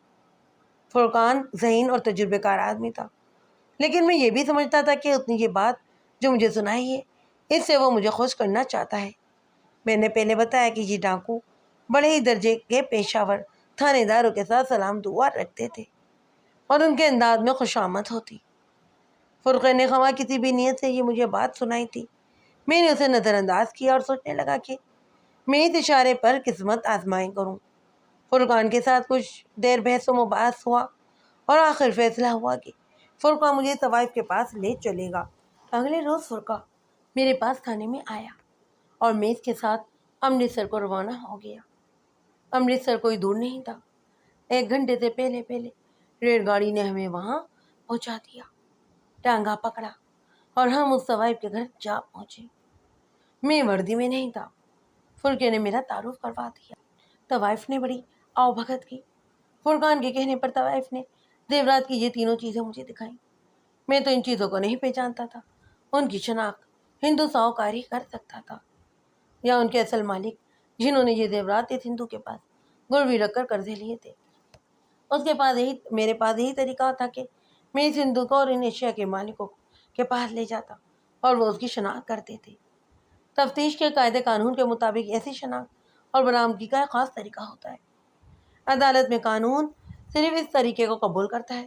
فرقان ذہین اور تجربے کار آدمی تھا، لیکن میں یہ بھی سمجھتا تھا کہ اتنی یہ بات جو مجھے سنائی ہے اس سے وہ مجھے خوش کرنا چاہتا ہے۔ میں نے پہلے بتایا کہ یہ ڈاکو بڑے ہی درجے کے پیشہ ور تھانے داروں کے ساتھ سلام دعا رکھتے تھے اور ان کے انداز میں خوشامد ہوتی۔ فرقے نے خواہ کسی بھی نیت سے یہ مجھے بات سنائی تھی۔ میں نے اسے نظر انداز کیا اور سوچنے لگا کہ میں اس اشارے پر قسمت آزمائیں کروں۔ فرقان کے ساتھ کچھ دیر بحث و مباحث ہوا اور آخر فیصلہ ہوا کہ فرقہ مجھے طوائف کے پاس لے چلے گا۔ اگلے روز فرقہ میرے پاس کھانے میں آیا اور میں اس کے ساتھ امرتسر کو روانہ ہو گیا۔ امرتسر کوئی دور نہیں تھا۔ 1 گھنٹے سے پہلے ریل گاڑی نے ہمیں وہاں پہنچا دیا۔ ٹانگا پکڑا اور ہم اس طوائف کے گھر جا پہنچے۔ میں وردی میں نہیں تھا۔ فرقے نے میرا تعارف کروا دیا۔ طوائف نے بڑی آؤ بھگت کی۔ فرقان کے کہنے پر طوائف نے زیورات کی یہ تینوں چیزیں مجھے دکھائیں۔ میں تو ان چیزوں کو نہیں پہچانتا تھا۔ ان کی شناخت ہندو ساہوکار ہی کر سکتا تھا یا ان کے اصل مالک جنہوں نے یہ زیورات اس ہندو کے پاس گروی رکھ کر قرضے لیے تھے۔ اس کے پاس میرے پاس یہی طریقہ تھا کہ میں اس ہندو کو اور ان اشیاء کے مالکوں کے پاس لے جاتا اور وہ اس کی شناخت کرتے تھے۔ تفتیش کے قاعدے قانون کے مطابق ایسی شناخت اور برآمدگی کا ایک خاص طریقہ ہوتا ہے۔ عدالت میں قانون صرف اس طریقے کو قبول کرتا ہے،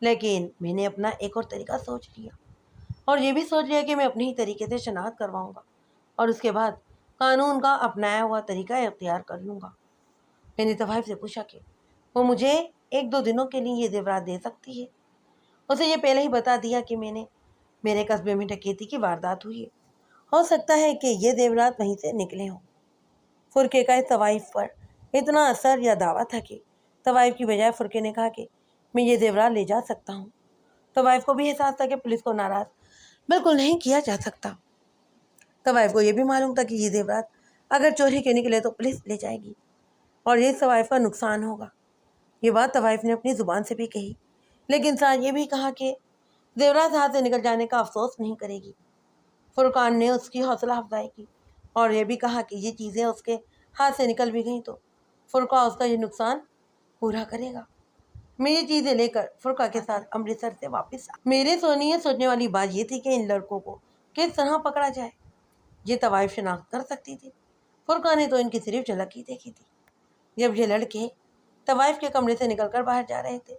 لیکن میں نے اپنا ایک اور طریقہ سوچ لیا، اور یہ بھی سوچ لیا کہ میں اپنے ہی طریقے سے شناخت کرواؤں گا اور اس کے بعد قانون کا اپنایا ہوا طریقہ اختیار کر لوں گا۔ میں نے طوائف سے پوچھا کہ وہ مجھے 1-2 دنوں کے لیے یہ زیورات دے سکتی ہے۔ اسے یہ پہلے ہی بتا دیا کہ میرے قصبے میں ڈکیتی کی واردات ہوئی ہے، ہو سکتا ہے کہ یہ زیورات وہیں سے نکلے ہوں۔ فرقے کا اس طوائف پر اتنا اثر یا دعویٰ تھا کہ طوائف کی بجائے فرقے نے کہا کہ میں یہ زیورات لے جا سکتا ہوں۔ طوائف کو بھی احساس تھا کہ پولیس کو ناراض بالکل نہیں کیا جا سکتا۔ طوائف کو یہ بھی معلوم تھا کہ یہ زیورات اگر چوری کے نکلے تو پولیس لے جائے گی اور یہ طوائف کا نقصان ہوگا۔ یہ بات طوائف نے اپنی زبان سے بھی کہی، لیکن ساتھ یہ بھی کہا کہ زیورات ہاتھ سے نکل جانے کا افسوس نہیں کرے گی۔ فرقان نے اس کی حوصلہ افزائی کی اور یہ بھی کہا کہ یہ چیزیں اس کے ہاتھ سے نکل بھی گئیں تو فرقہ اس کا یہ نقصان پورا کرے گا۔ میں یہ چیزیں لے کر فرقہ کے ساتھ امرتسر سے واپس میرے سوچنے والی بات یہ تھی کہ ان لڑکوں کو کس طرح پکڑا جائے۔ یہ طوائف شناخت کر سکتی تھی، فرقہ نے تو ان کی صرف جھلک ہی دیکھی تھی۔ جب یہ لڑکے طوائف کے کمرے سے نکل کر باہر جا رہے تھے،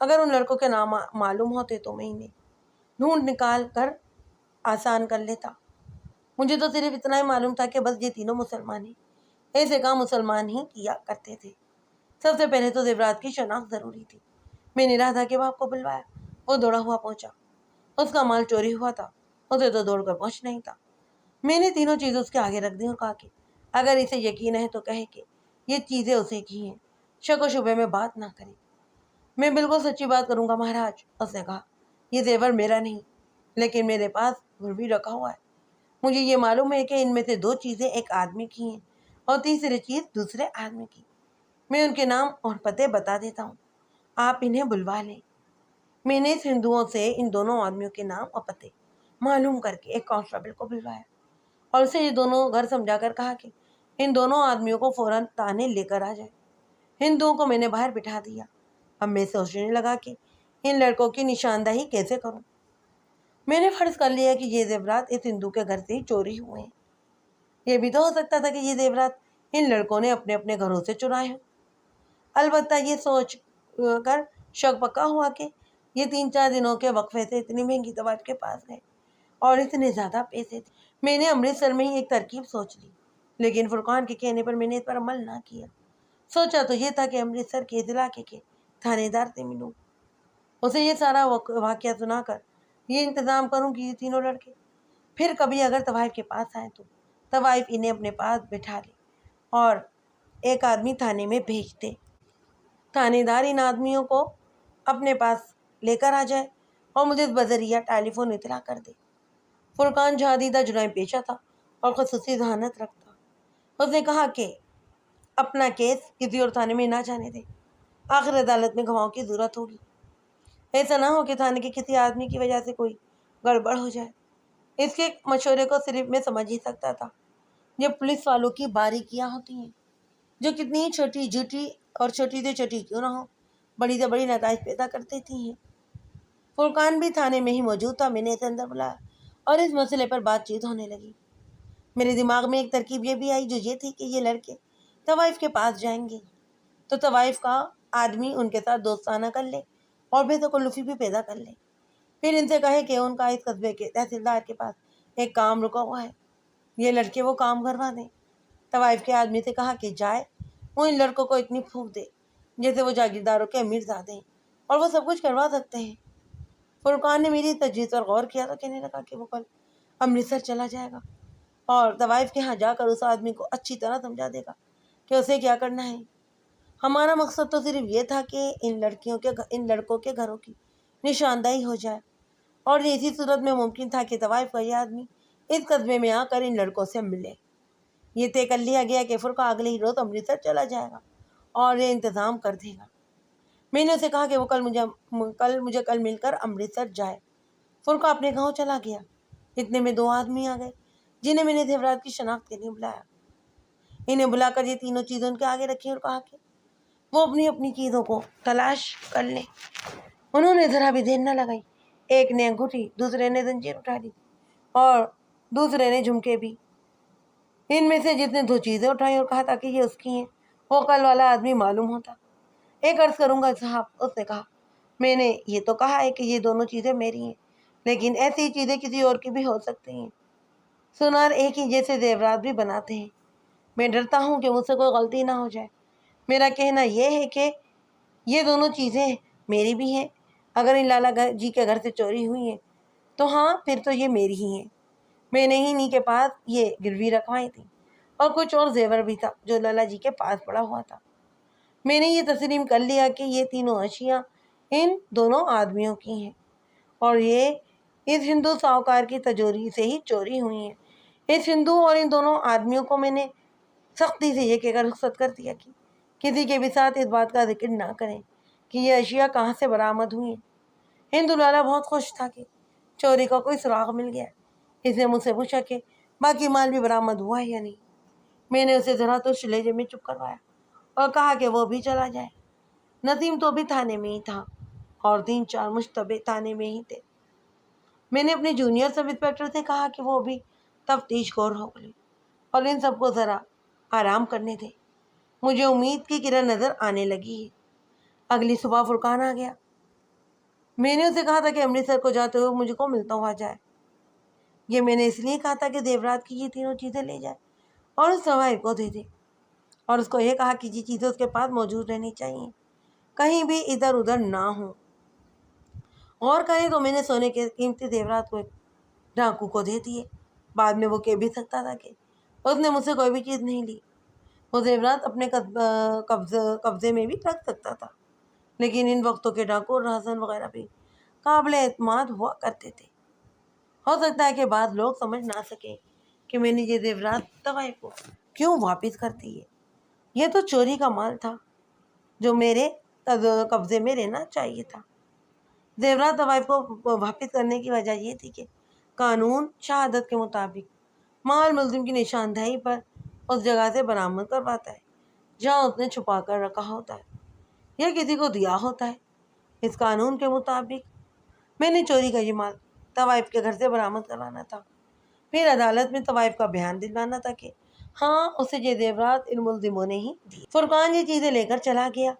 اگر ان لڑکوں کے نام معلوم ہوتے تو میں انہیں ڈھونڈ نکال کر آسان کر لیتا۔ مجھے تو صرف اتنا ہی معلوم تھا کہ بس یہ تینوں مسلمان ہیں، ایسے کام مسلمان ہی کیا کرتے تھے۔ سب سے پہلے تو زیورات کی شناخت ضروری تھی۔ میں نے راہدہ کے باپ کو بلوایا، وہ دوڑا ہوا پہنچا۔ اس کا مال چوری ہوا تھا، اسے تو دوڑ کر پہنچنا ہی تھا۔ میں نے تینوں چیزیں اس کے آگے رکھ دیں اور کہا کہ اگر اسے یقین ہے تو کہے کہ یہ چیزیں اسے کی ہیں، شک و شبے میں بات نہ کرے۔ میں بالکل سچی بات کروں گا مہاراج، اس نے کہا۔ یہ زیور میرا نہیں، لیکن میرے پاس گروی رکھا ہوا ہے۔ مجھے یہ معلوم ہے کہ ان میں سے 2 چیزیں ایک آدمی کی ہیں اور تیسری چیز دوسرے آدمی کی۔ میں ان کے نام اور پتے بتا دیتا ہوں، آپ انہیں بلوا لیں۔ میں نے اس ہندوؤں سے ان دونوں آدمیوں کے نام اور پتے معلوم کر کے ایک کانسٹیبل کو بلوایا اور اسے یہ دونوں گھر سمجھا کر کہا کہ ان دونوں آدمیوں کو فوراً تانے لے کر آ جائے۔ ہندوؤں کو میں نے باہر بٹھا دیا۔ اب میں سوچنے لگا کہ ان لڑکوں کی نشاندہی کیسے کروں۔ میں نے فرض کر لیا کہ یہ زیورات اس ہندو کے گھر سے ہی چوری ہوئے ہیں۔ یہ بھی تو ہو سکتا تھا کہ یہ زیورات ان لڑکوں نے اپنے اپنے گھروں سے چرائے ہوں۔ البتہ یہ سوچ کر شک پکا ہوا کہ یہ 3-4 دنوں کے وقفے سے اتنی مہنگی طوائف کے پاس گئے اور اتنے زیادہ پیسے تھے۔ میں نے امرتسر میں ہی ایک ترکیب سوچ لی، لیکن فرقان کے کہنے پر میں نے اس پر عمل نہ کیا۔ سوچا تو یہ تھا کہ امرتسر کے اس علاقے کے تھانے دار سے ملوں، اسے یہ سارا واقعہ سنا کر یہ انتظام کروں کہ یہ تینوں لڑکے پھر کبھی اگر طوائف کے پاس آئے تو طوائف انہیں اپنے پاس بٹھا لے اور ایک آدمی تھانے میں بھیج دے۔ تھانے دار ان آدمیوں کو اپنے پاس لے کر آ جائے اور مجھے اس بذریعہ ٹیلی فون اطلاع کر دے۔ فرقان جہادیدہ جرائم پیشہ تھا اور خصوصی ذہانت رکھتا۔ اس نے کہا کہ اپنا کیس کسی اور تھانے میں نہ جانے دے، آخر عدالت میں گواہوں کی ضرورت ہوگی۔ ایسا نہ ہو کہ تھانے کے کسی آدمی کی وجہ سے کوئی گڑبڑ ہو جائے۔ اس کے مشورے کو صرف میں سمجھ ہی سکتا تھا۔ جب پولیس والوں کی باریکیاں ہوتی ہیں جو کتنی ہی چھوٹی جھوٹی اور چھوٹی سے چھوٹی کیوں نہ ہو، بڑی سے بڑی نتائج پیدا کر دیتی ہیں۔ فرقان بھی تھانے میں ہی موجود تھا۔ میں نے اسے اندر بلایا اور اس مسئلے پر بات چیت ہونے لگی۔ میرے دماغ میں ایک ترکیب یہ بھی آئی جو یہ تھی کہ یہ لڑکے طوائف کے پاس جائیں گے تو طوائف کا آدمی ان کے ساتھ دوستانہ کر لے اور بے تکلفی بھی پیدا کر لے، پھر ان سے کہے کہ ان کا اس قصبے کے تحصیلدار کے پاس ایک کام رکا ہوا ہے، یہ لڑکے وہ کام کروا دیں۔ طوائف کے آدمی سے کہا کہ جائے وہ ان لڑکوں کو اتنی پھونک دے جیسے وہ جاگیرداروں کے امیر زادے ہیں اور وہ سب کچھ کروا سکتے ہیں۔ فرقان نے میری تجویز پر غور کیا تو کہنے لگا کہ وہ کل امرتسر چلا جائے گا اور طوائف کے ہاں جا کر اس آدمی کو اچھی طرح سمجھا دے گا کہ اسے کیا کرنا ہے۔ ہمارا مقصد تو صرف یہ تھا کہ ان لڑکوں کے گھروں کی نشاندہی ہو جائے، اور اسی صورت میں ممکن تھا کہ طوائف کا یہ آدمی اس قصبے میں آ کر ان لڑکوں سے ملے۔ یہ طے کر لیا گیا کہ فرقہ اگلے ہی روز امرتسر چلا جائے گا اور یہ انتظام کر دے گا۔ میں نے اسے کہا کہ وہ کل مل کر امرتسر جائے۔ فرقہ اپنے گاؤں چلا گیا۔ اتنے میں 2 آدمی آ گئے جنہیں میں نے زیورات کی شناخت کے لیے بلایا۔ انہیں بلا کر یہ تینوں چیزیں ان کے آگے رکھی اور کہا کہ وہ اپنی اپنی چیزوں کو تلاش کر لیں۔ انہوں نے ذرا بھی دیر نہ لگائی۔ ایک نے انگوٹھی، دوسرے نے زنجیر اٹھا لی اور دوسرے نے جھمکے بھی۔ ان میں سے جس نے 2 چیزیں اٹھائی اور کہا تھا کہ یہ اس کی ہیں، وہ کل والا آدمی معلوم ہوتا۔ ایک عرض کروں گا صاحب، اس نے کہا، میں نے یہ تو کہا ہے کہ یہ دونوں چیزیں میری ہیں، لیکن ایسی چیزیں کسی اور کی بھی ہو سکتی ہیں۔ سونار ایک ہی جیسے زیورات بھی بناتے ہیں۔ میں ڈرتا ہوں کہ مجھ سے کوئی غلطی نہ ہو جائے۔ میرا کہنا یہ ہے کہ یہ دونوں چیزیں میری بھی ہیں۔ اگر ان لالا جی کے گھر سے چوری ہوئی ہیں تو ہاں، پھر تو یہ میری ہی ہیں۔ میں نے ہی انہی کے پاس یہ گروی رکھوائی تھی، اور کچھ اور زیور بھی تھا جو لالا جی کے پاس پڑا ہوا تھا۔ میں نے یہ تسلیم کر لیا کہ یہ تینوں اشیاء ان دونوں آدمیوں کی ہیں، اور یہ اس ہندو ساہوکار کی تجوری سے ہی چوری ہوئی ہیں۔ اس ہندو اور ان دونوں آدمیوں کو میں نے سختی سے یہ کہہ کر رخصت کر دیا کہ کسی کے بھی ساتھ اس بات کا ذکر نہ کریں کہ یہ اشیاء کہاں سے برآمد ہوئی ہیں۔ ہندو لالا بہت خوش تھا کہ چوری کا کوئی سراغ مل گیا۔ اس نے مجھ سے پوچھا کہ باقی مال بھی برآمد ہوا ہے یا نہیں۔ میں نے اسے ذرا تو لہجے میں چپ کروایا اور کہا کہ وہ بھی چلا جائے۔ نسیم تو بھی تھانے میں ہی تھا، اور 3-4 مشتبہ تھانے میں ہی تھے۔ میں نے اپنے جونیئر سب انسپکٹر سے کہا کہ وہ بھی تفتیش کو روک لے اور ان سب کو ذرا آرام کرنے دے۔ مجھے امید کی کرن نظر آنے لگی ہے۔ اگلی صبح فرقان آ گیا۔ میں نے اسے کہا تھا کہ امرتسر کو جاتے ہوئے مجھ کو ملتا ہوا جائے۔ یہ میں نے اس لیے کہا تھا کہ زیورات کی یہ تینوں چیزیں لے جائے اور اس سوائے کو دے دے، اور اس کو یہ کہا کہ یہ چیزیں اس کے پاس موجود رہنی چاہیے، کہیں بھی ادھر ادھر نہ ہوں۔ اور کہیں تو میں نے سونے کے قیمتی زیورات کو ایک ڈاکو کو دے دیے۔ بعد میں وہ کہہ بھی سکتا تھا کہ اس نے مجھ سے کوئی بھی چیز نہیں لی۔ وہ زیورات اپنے قبضے میں بھی رکھ سکتا تھا، لیکن ان وقتوں کے ڈاکو اور رہزن وغیرہ بھی قابل اعتماد ہوا کرتے تھے۔ ہو سکتا ہے کہ بعض لوگ سمجھ نہ سکیں کہ میں نے یہ زیورات طوائف کو کیوں واپس کر دیے۔ یہ تو چوری کا مال تھا جو میرے قبضے میں رہنا چاہیے تھا۔ زیورات طوائف کو واپس کرنے کی وجہ یہ تھی کہ قانون شہادت کے مطابق مال ملزم کی نشاندہی پر اس جگہ سے برآمد کرواتا ہے جہاں اس نے چھپا کر رکھا ہوتا ہے یا کسی کو دیا ہوتا ہے۔ اس قانون کے مطابق میں نے چوری کا یہ مال طوائف کے گھر سے برآمد کروانا تھا، پھر عدالت میں طوائف کا بیان دلوانا تھا کہ ہاں، اسے یہ زیورات ان ملزموں نے ہی دی۔ فرقان یہ چیزیں لے کر چلا گیا۔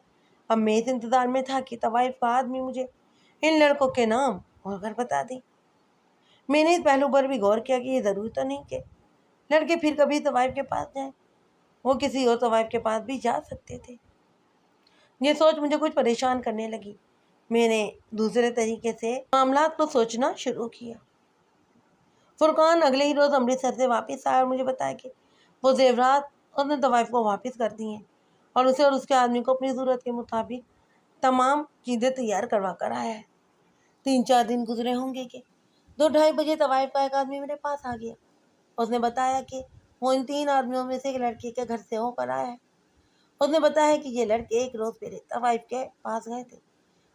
اب میں اس انتظار میں تھا کہ طوائف کا آدمی مجھے ان لڑکوں کے نام اور گھر بتا دیں۔ میں نے اس پہلو پر بھی غور کیا کہ یہ ضروری تو نہیں کہ لڑکے پھر کبھی طوائف کے پاس جائیں، وہ کسی اور طوائف کے پاس بھی جا سکتے تھے۔ یہ سوچ مجھے کچھ پریشان کرنے لگی۔ میں نے دوسرے طریقے سے معاملات کو سوچنا شروع کیا۔ فرقان اگلے ہی روز امرتسر سے واپس آیا اور مجھے بتایا کہ وہ زیورات اس نے طوائف کو واپس کر دی ہیں، اور اسے اور اس کے آدمی کو اپنی ضرورت کے مطابق تمام چیزیں تیار کروا کر آیا ہے۔ 3-4 دن گزرے ہوں گے کہ 2-2:30 بجے طوائف کا ایک آدمی میرے پاس آ گیا۔ اس نے بتایا کہ وہ ان 3 آدمیوں میں سے ایک لڑکے کے گھر سے ہو کر آیا ہے۔ اس نے بتایا کہ یہ لڑکے ایک روز پہلے طوائف کے پاس گئے تھے۔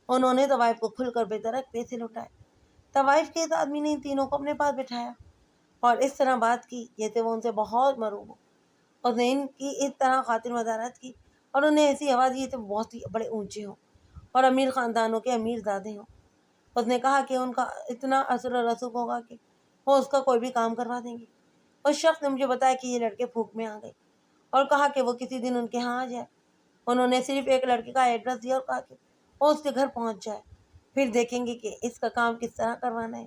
انہوں نے طوائف کو کھل کر بے درک پیسے لوٹائے۔ طوائف کے اس آدمی نے ان تینوں کو اپنے پاس بٹھایا اور اس طرح بات کی جیسے وہ ان سے بہت مروب ہو۔ اس نے ان کی اس طرح خاطر مدارات کی اور انہیں ایسی آواز دی جیسے بہت ہی بڑے اونچے ہوں اور امیر خاندانوں کے امیر زادے ہوں۔ اس نے کہا کہ ان کا اتنا اثر و رسوخ ہوگا کہ وہ اس کا کوئی بھی کام کروا دیں گے۔ اس شخص نے مجھے بتایا کہ یہ لڑکے پھوک میں آ گئے اور کہا کہ وہ کسی دن ان کے ہاں آ جائے۔ انہوں نے صرف ایک لڑکے کا ایڈریس دیا اور کہا کہ وہ اس کے گھر پہنچ جائے، پھر دیکھیں گے کہ اس کا کام کس طرح کروانا ہے۔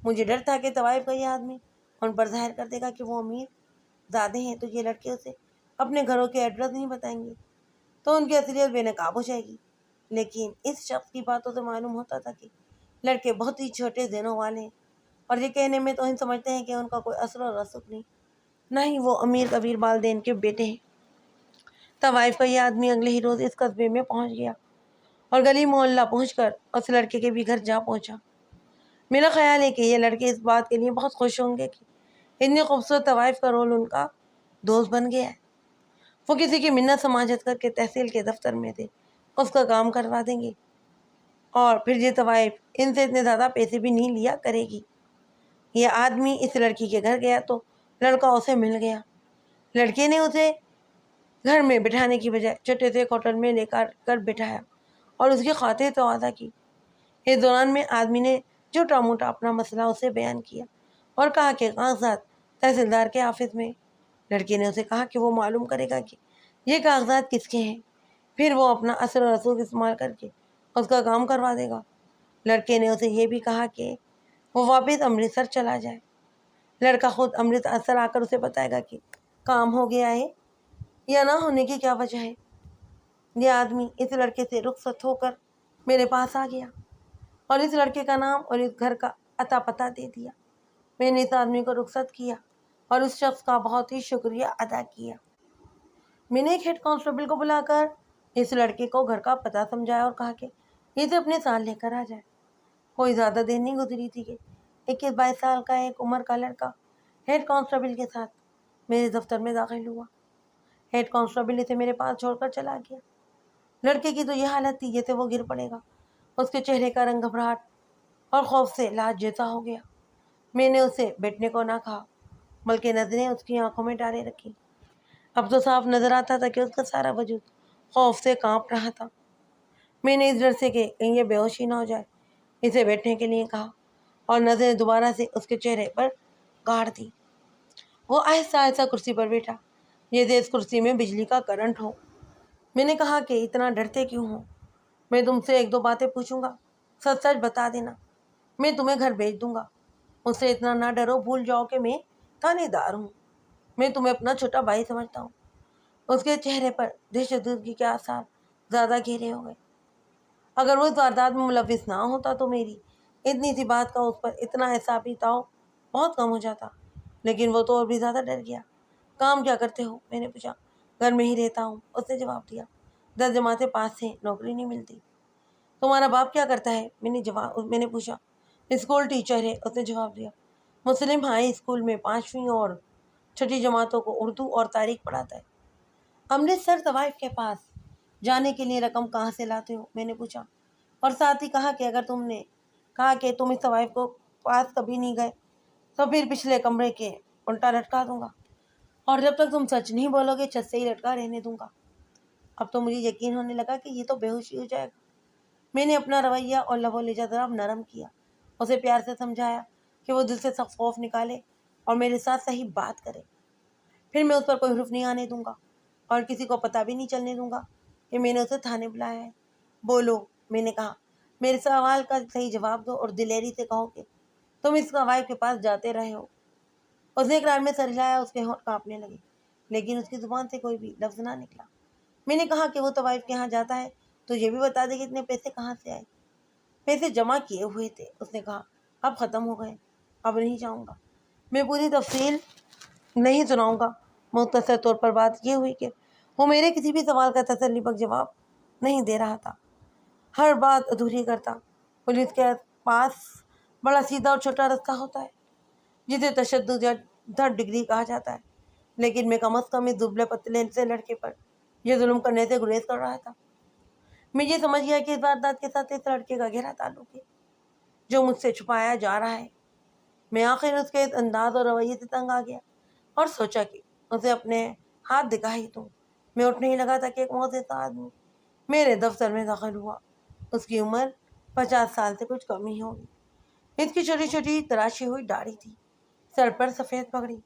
مجھے ڈر تھا کہ طوائف کا یہ آدمی ان پر ظاہر کر دے گا کہ وہ امیر زادے ہیں، تو یہ لڑکے اسے اپنے گھروں کے ایڈریس نہیں بتائیں گے، تو ان کی اصلیت بے نقاب ہو جائے گی۔ لیکن اس شخص کی باتوں سے معلوم ہوتا تھا کہ لڑکے بہت ہی چھوٹے ذہنوں والے ہیں، اور یہ کہنے میں تو ان سمجھتے ہیں کہ ان کا کوئی اثر و رسوخ نہیں، نہ ہی وہ امیر کبیر والدین کے بیٹے ہیں۔ طوائف کا یہ آدمی اگلے ہی روز اس قصبے میں پہنچ گیا اور گلی محلہ پہنچ کر اس لڑکے کے بھی گھر جا پہنچا۔ میرا خیال ہے کہ یہ لڑکے اس بات کے لیے بہت خوش ہوں گے کہ اتنی خوبصورت طوائف کا رول ان کا دوست بن گیا ہے۔ وہ کسی کی منت سماجت کر کے تحصیل کے دفتر میں سے اس کا کام کروا دیں گے، اور پھر یہ طوائف ان سے اتنے زیادہ پیسے بھی نہیں لیا کرے گی۔ یہ آدمی اس لڑکی کے گھر گیا تو لڑکا اسے مل گیا۔ لڑکے نے اسے گھر میں بٹھانے کی بجائے چھوٹے سے ایک ہوٹل میں لے کر بٹھایا اور اس کی خاطر تواضع کی۔ اس دوران میں آدمی نے چھوٹا موٹا اپنا مسئلہ اسے بیان کیا اور کہا کہ کاغذات تحصیلدار کے آفس میں۔ لڑکے نے اسے کہا کہ وہ معلوم کرے گا کہ یہ کاغذات کس کے ہیں۔ پھر وہ اپنا اثر و رسوخ استعمال کر کے اس کا کام کروا دے گا۔ لڑکے نے اسے یہ بھی کہا کہ وہ واپس امرتسر چلا جائے۔ لڑکا خود امرتسر آ کر اسے بتائے گا کہ کام ہو گیا ہے یا نہ ہونے کی کیا وجہ ہے۔ یہ آدمی اس لڑکے سے رخصت ہو کر میرے پاس آ گیا اور اس لڑکے کا نام اور اس گھر کا اتا پتہ دے دیا۔ میں نے اس آدمی کو رخصت کیا اور اس شخص کا بہت ہی شکریہ ادا کیا۔ میں نے ایک ہیڈ کانسٹیبل کو بلا کر اس لڑکے کو گھر کا پتہ سمجھایا اور کہا کہ اسے اپنے ساتھ لے کر آ جائے۔ کوئی زیادہ دیر نہیں گزری تھی کہ 21-22 سال کا ایک عمر کا لڑکا ہیڈ کانسٹیبل کے ساتھ میرے دفتر میں داخل ہوا۔ ہیڈ کانسٹیبل اسے میرے پاس چھوڑ کر چلا گیا۔ لڑکے کی تو یہ حالت تھی جیسے وہ گر پڑے گا۔ اس کے چہرے کا رنگ گھبراہٹ اور خوف سے لاج جیسا ہو گیا۔ میں نے اسے بیٹھنے کو نہ کہا بلکہ نظریں اس کی آنکھوں میں ڈالے رکھی۔ اب تو صاف نظر آتا تھا کہ اس کا سارا وجود خوف سے کانپ رہا تھا۔ میں نے اس ڈر سے کہ کہیں یہ بے ہوشی نہ ہو جائے اسے بیٹھنے کے لیے کہا اور نظریں دوبارہ سے اس کے چہرے پر گاڑ دی۔ وہ آہستہ آہستہ کرسی پر بیٹھا جیسے اس کرسی میں بجلی کا کرنٹ ہو۔ میں نے کہا کہ اتنا ڈرتے کیوں ہو؟ میں تم سے 1-2 باتیں پوچھوں گا، سچ سچ بتا دینا، میں تمہیں گھر بھیج دوں گا۔ مجھ سے اتنا نہ ڈرو، بھول جاؤ کہ میں تھانے دار ہوں، میں تمہیں اپنا چھوٹا بھائی سمجھتا ہوں۔ اس کے چہرے پر دہشت گردی کے آثار زیادہ گہرے ہو گئے۔ اگر وہ اس واردات میں ملوث نہ ہوتا تو میری اتنی سی بات کا اس پر اتنا اعصابی تاؤ بہت کم ہو جاتا، لیکن وہ تو اور بھی زیادہ ڈر گیا۔ کام کیا کرتے ہو؟ میں نے پوچھا۔ گھر میں ہی رہتا ہوں، اس نے جواب دیا۔ 10 جماعتیں پاس ہیں، نوکری نہیں ملتی۔ تمہارا باپ کیا کرتا ہے؟ میں نے پوچھا۔ اسکول ٹیچر ہے، اس نے جواب دیا۔ مسلم ہائی اسکول میں 5ویں اور 6ٹھی جماعتوں کو اردو اور تاریخ پڑھاتا ہے۔ امرتسر طوائف کے پاس جانے کے لیے رقم کہاں سے لاتے ہو؟ میں نے پوچھا، اور ساتھ ہی کہا کہ اگر تم نے کہا کہ تم اس طوائف کو پاس کبھی نہیں گئے تو پھر پچھلے کمرے کے الٹا لٹکا دوں گا اور جب تک تم سچ نہیں بولو گے چھت سے ہی لٹکا رہنے دوں گا۔ اب تو مجھے یقین ہونے لگا کہ یہ تو بے ہوشی ہو جائے گا۔ میں نے اپنا رویہ اور لب و لہجہ ذرا نرم کیا، اسے پیار سے سمجھایا کہ وہ دل سے سخت خوف نکالے اور میرے ساتھ صحیح بات کرے۔ پھر میں اس پر کوئی حرف نہیں آنے دوں گا اور کسی کو پتہ بھی نہیں چلنے دوں گا کہ میں نے اسے تھانے بلایا ہے۔ بولو، میں نے کہا، میرے سوال کا صحیح جواب دو اور دلیری سے کہو کہ تم اس طوائف کے پاس جاتے رہے ہو۔ اس نے اقرار میں سر ہلایا، اس کے ہونٹ کانپنے لگے لیکن اس کی زبان سے کوئی بھی لفظ نہ نکلا۔ میں نے کہا کہ وہ طوائف کے ہاں جاتا ہے تو یہ بھی بتا دے کہ اتنے پیسے کہاں سے آئے۔ پیسے جمع کیے ہوئے تھے، اس نے کہا۔ اب ختم ہو گئے، اب نہیں جاؤں گا۔ میں پوری تفصیل نہیں سناؤں گا۔ مختصر طور پر بات یہ ہوئی کہ وہ میرے کسی بھی سوال کا تسلی بخش جواب نہیں دے رہا تھا، ہر بات ادھوری کرتا۔ پولیس کے پاس بڑا سیدھا اور چھوٹا رستہ ہوتا ہے جسے تشدد یا 3rd ڈگری کہا جاتا ہے، لیکن میں کم از کم اس دبلے پتلے سے لڑکے پر یہ ظلم کرنے سے گریز کر رہا تھا۔ میں یہ سمجھ گیا کہ اس واردات کے ساتھ اس لڑکے کا گہرا تعلق ہے جو مجھ سے چھپایا جا رہا ہے۔ میں آخر اس کے اس انداز اور رویے سے تنگ آ گیا اور سوچا کہ اسے اپنے ہاتھ دکھا ہی دوں۔ میں اٹھنے ہی لگا تھا کہ ایک معزز آدمی میرے دفتر میں داخل ہوا۔ اس کی عمر 50 سال سے کچھ کم ہی ہوگی۔ اس کی چھوٹی چھوٹی تراشی ہوئی داڑھی تھی، سر پر سفید پگڑی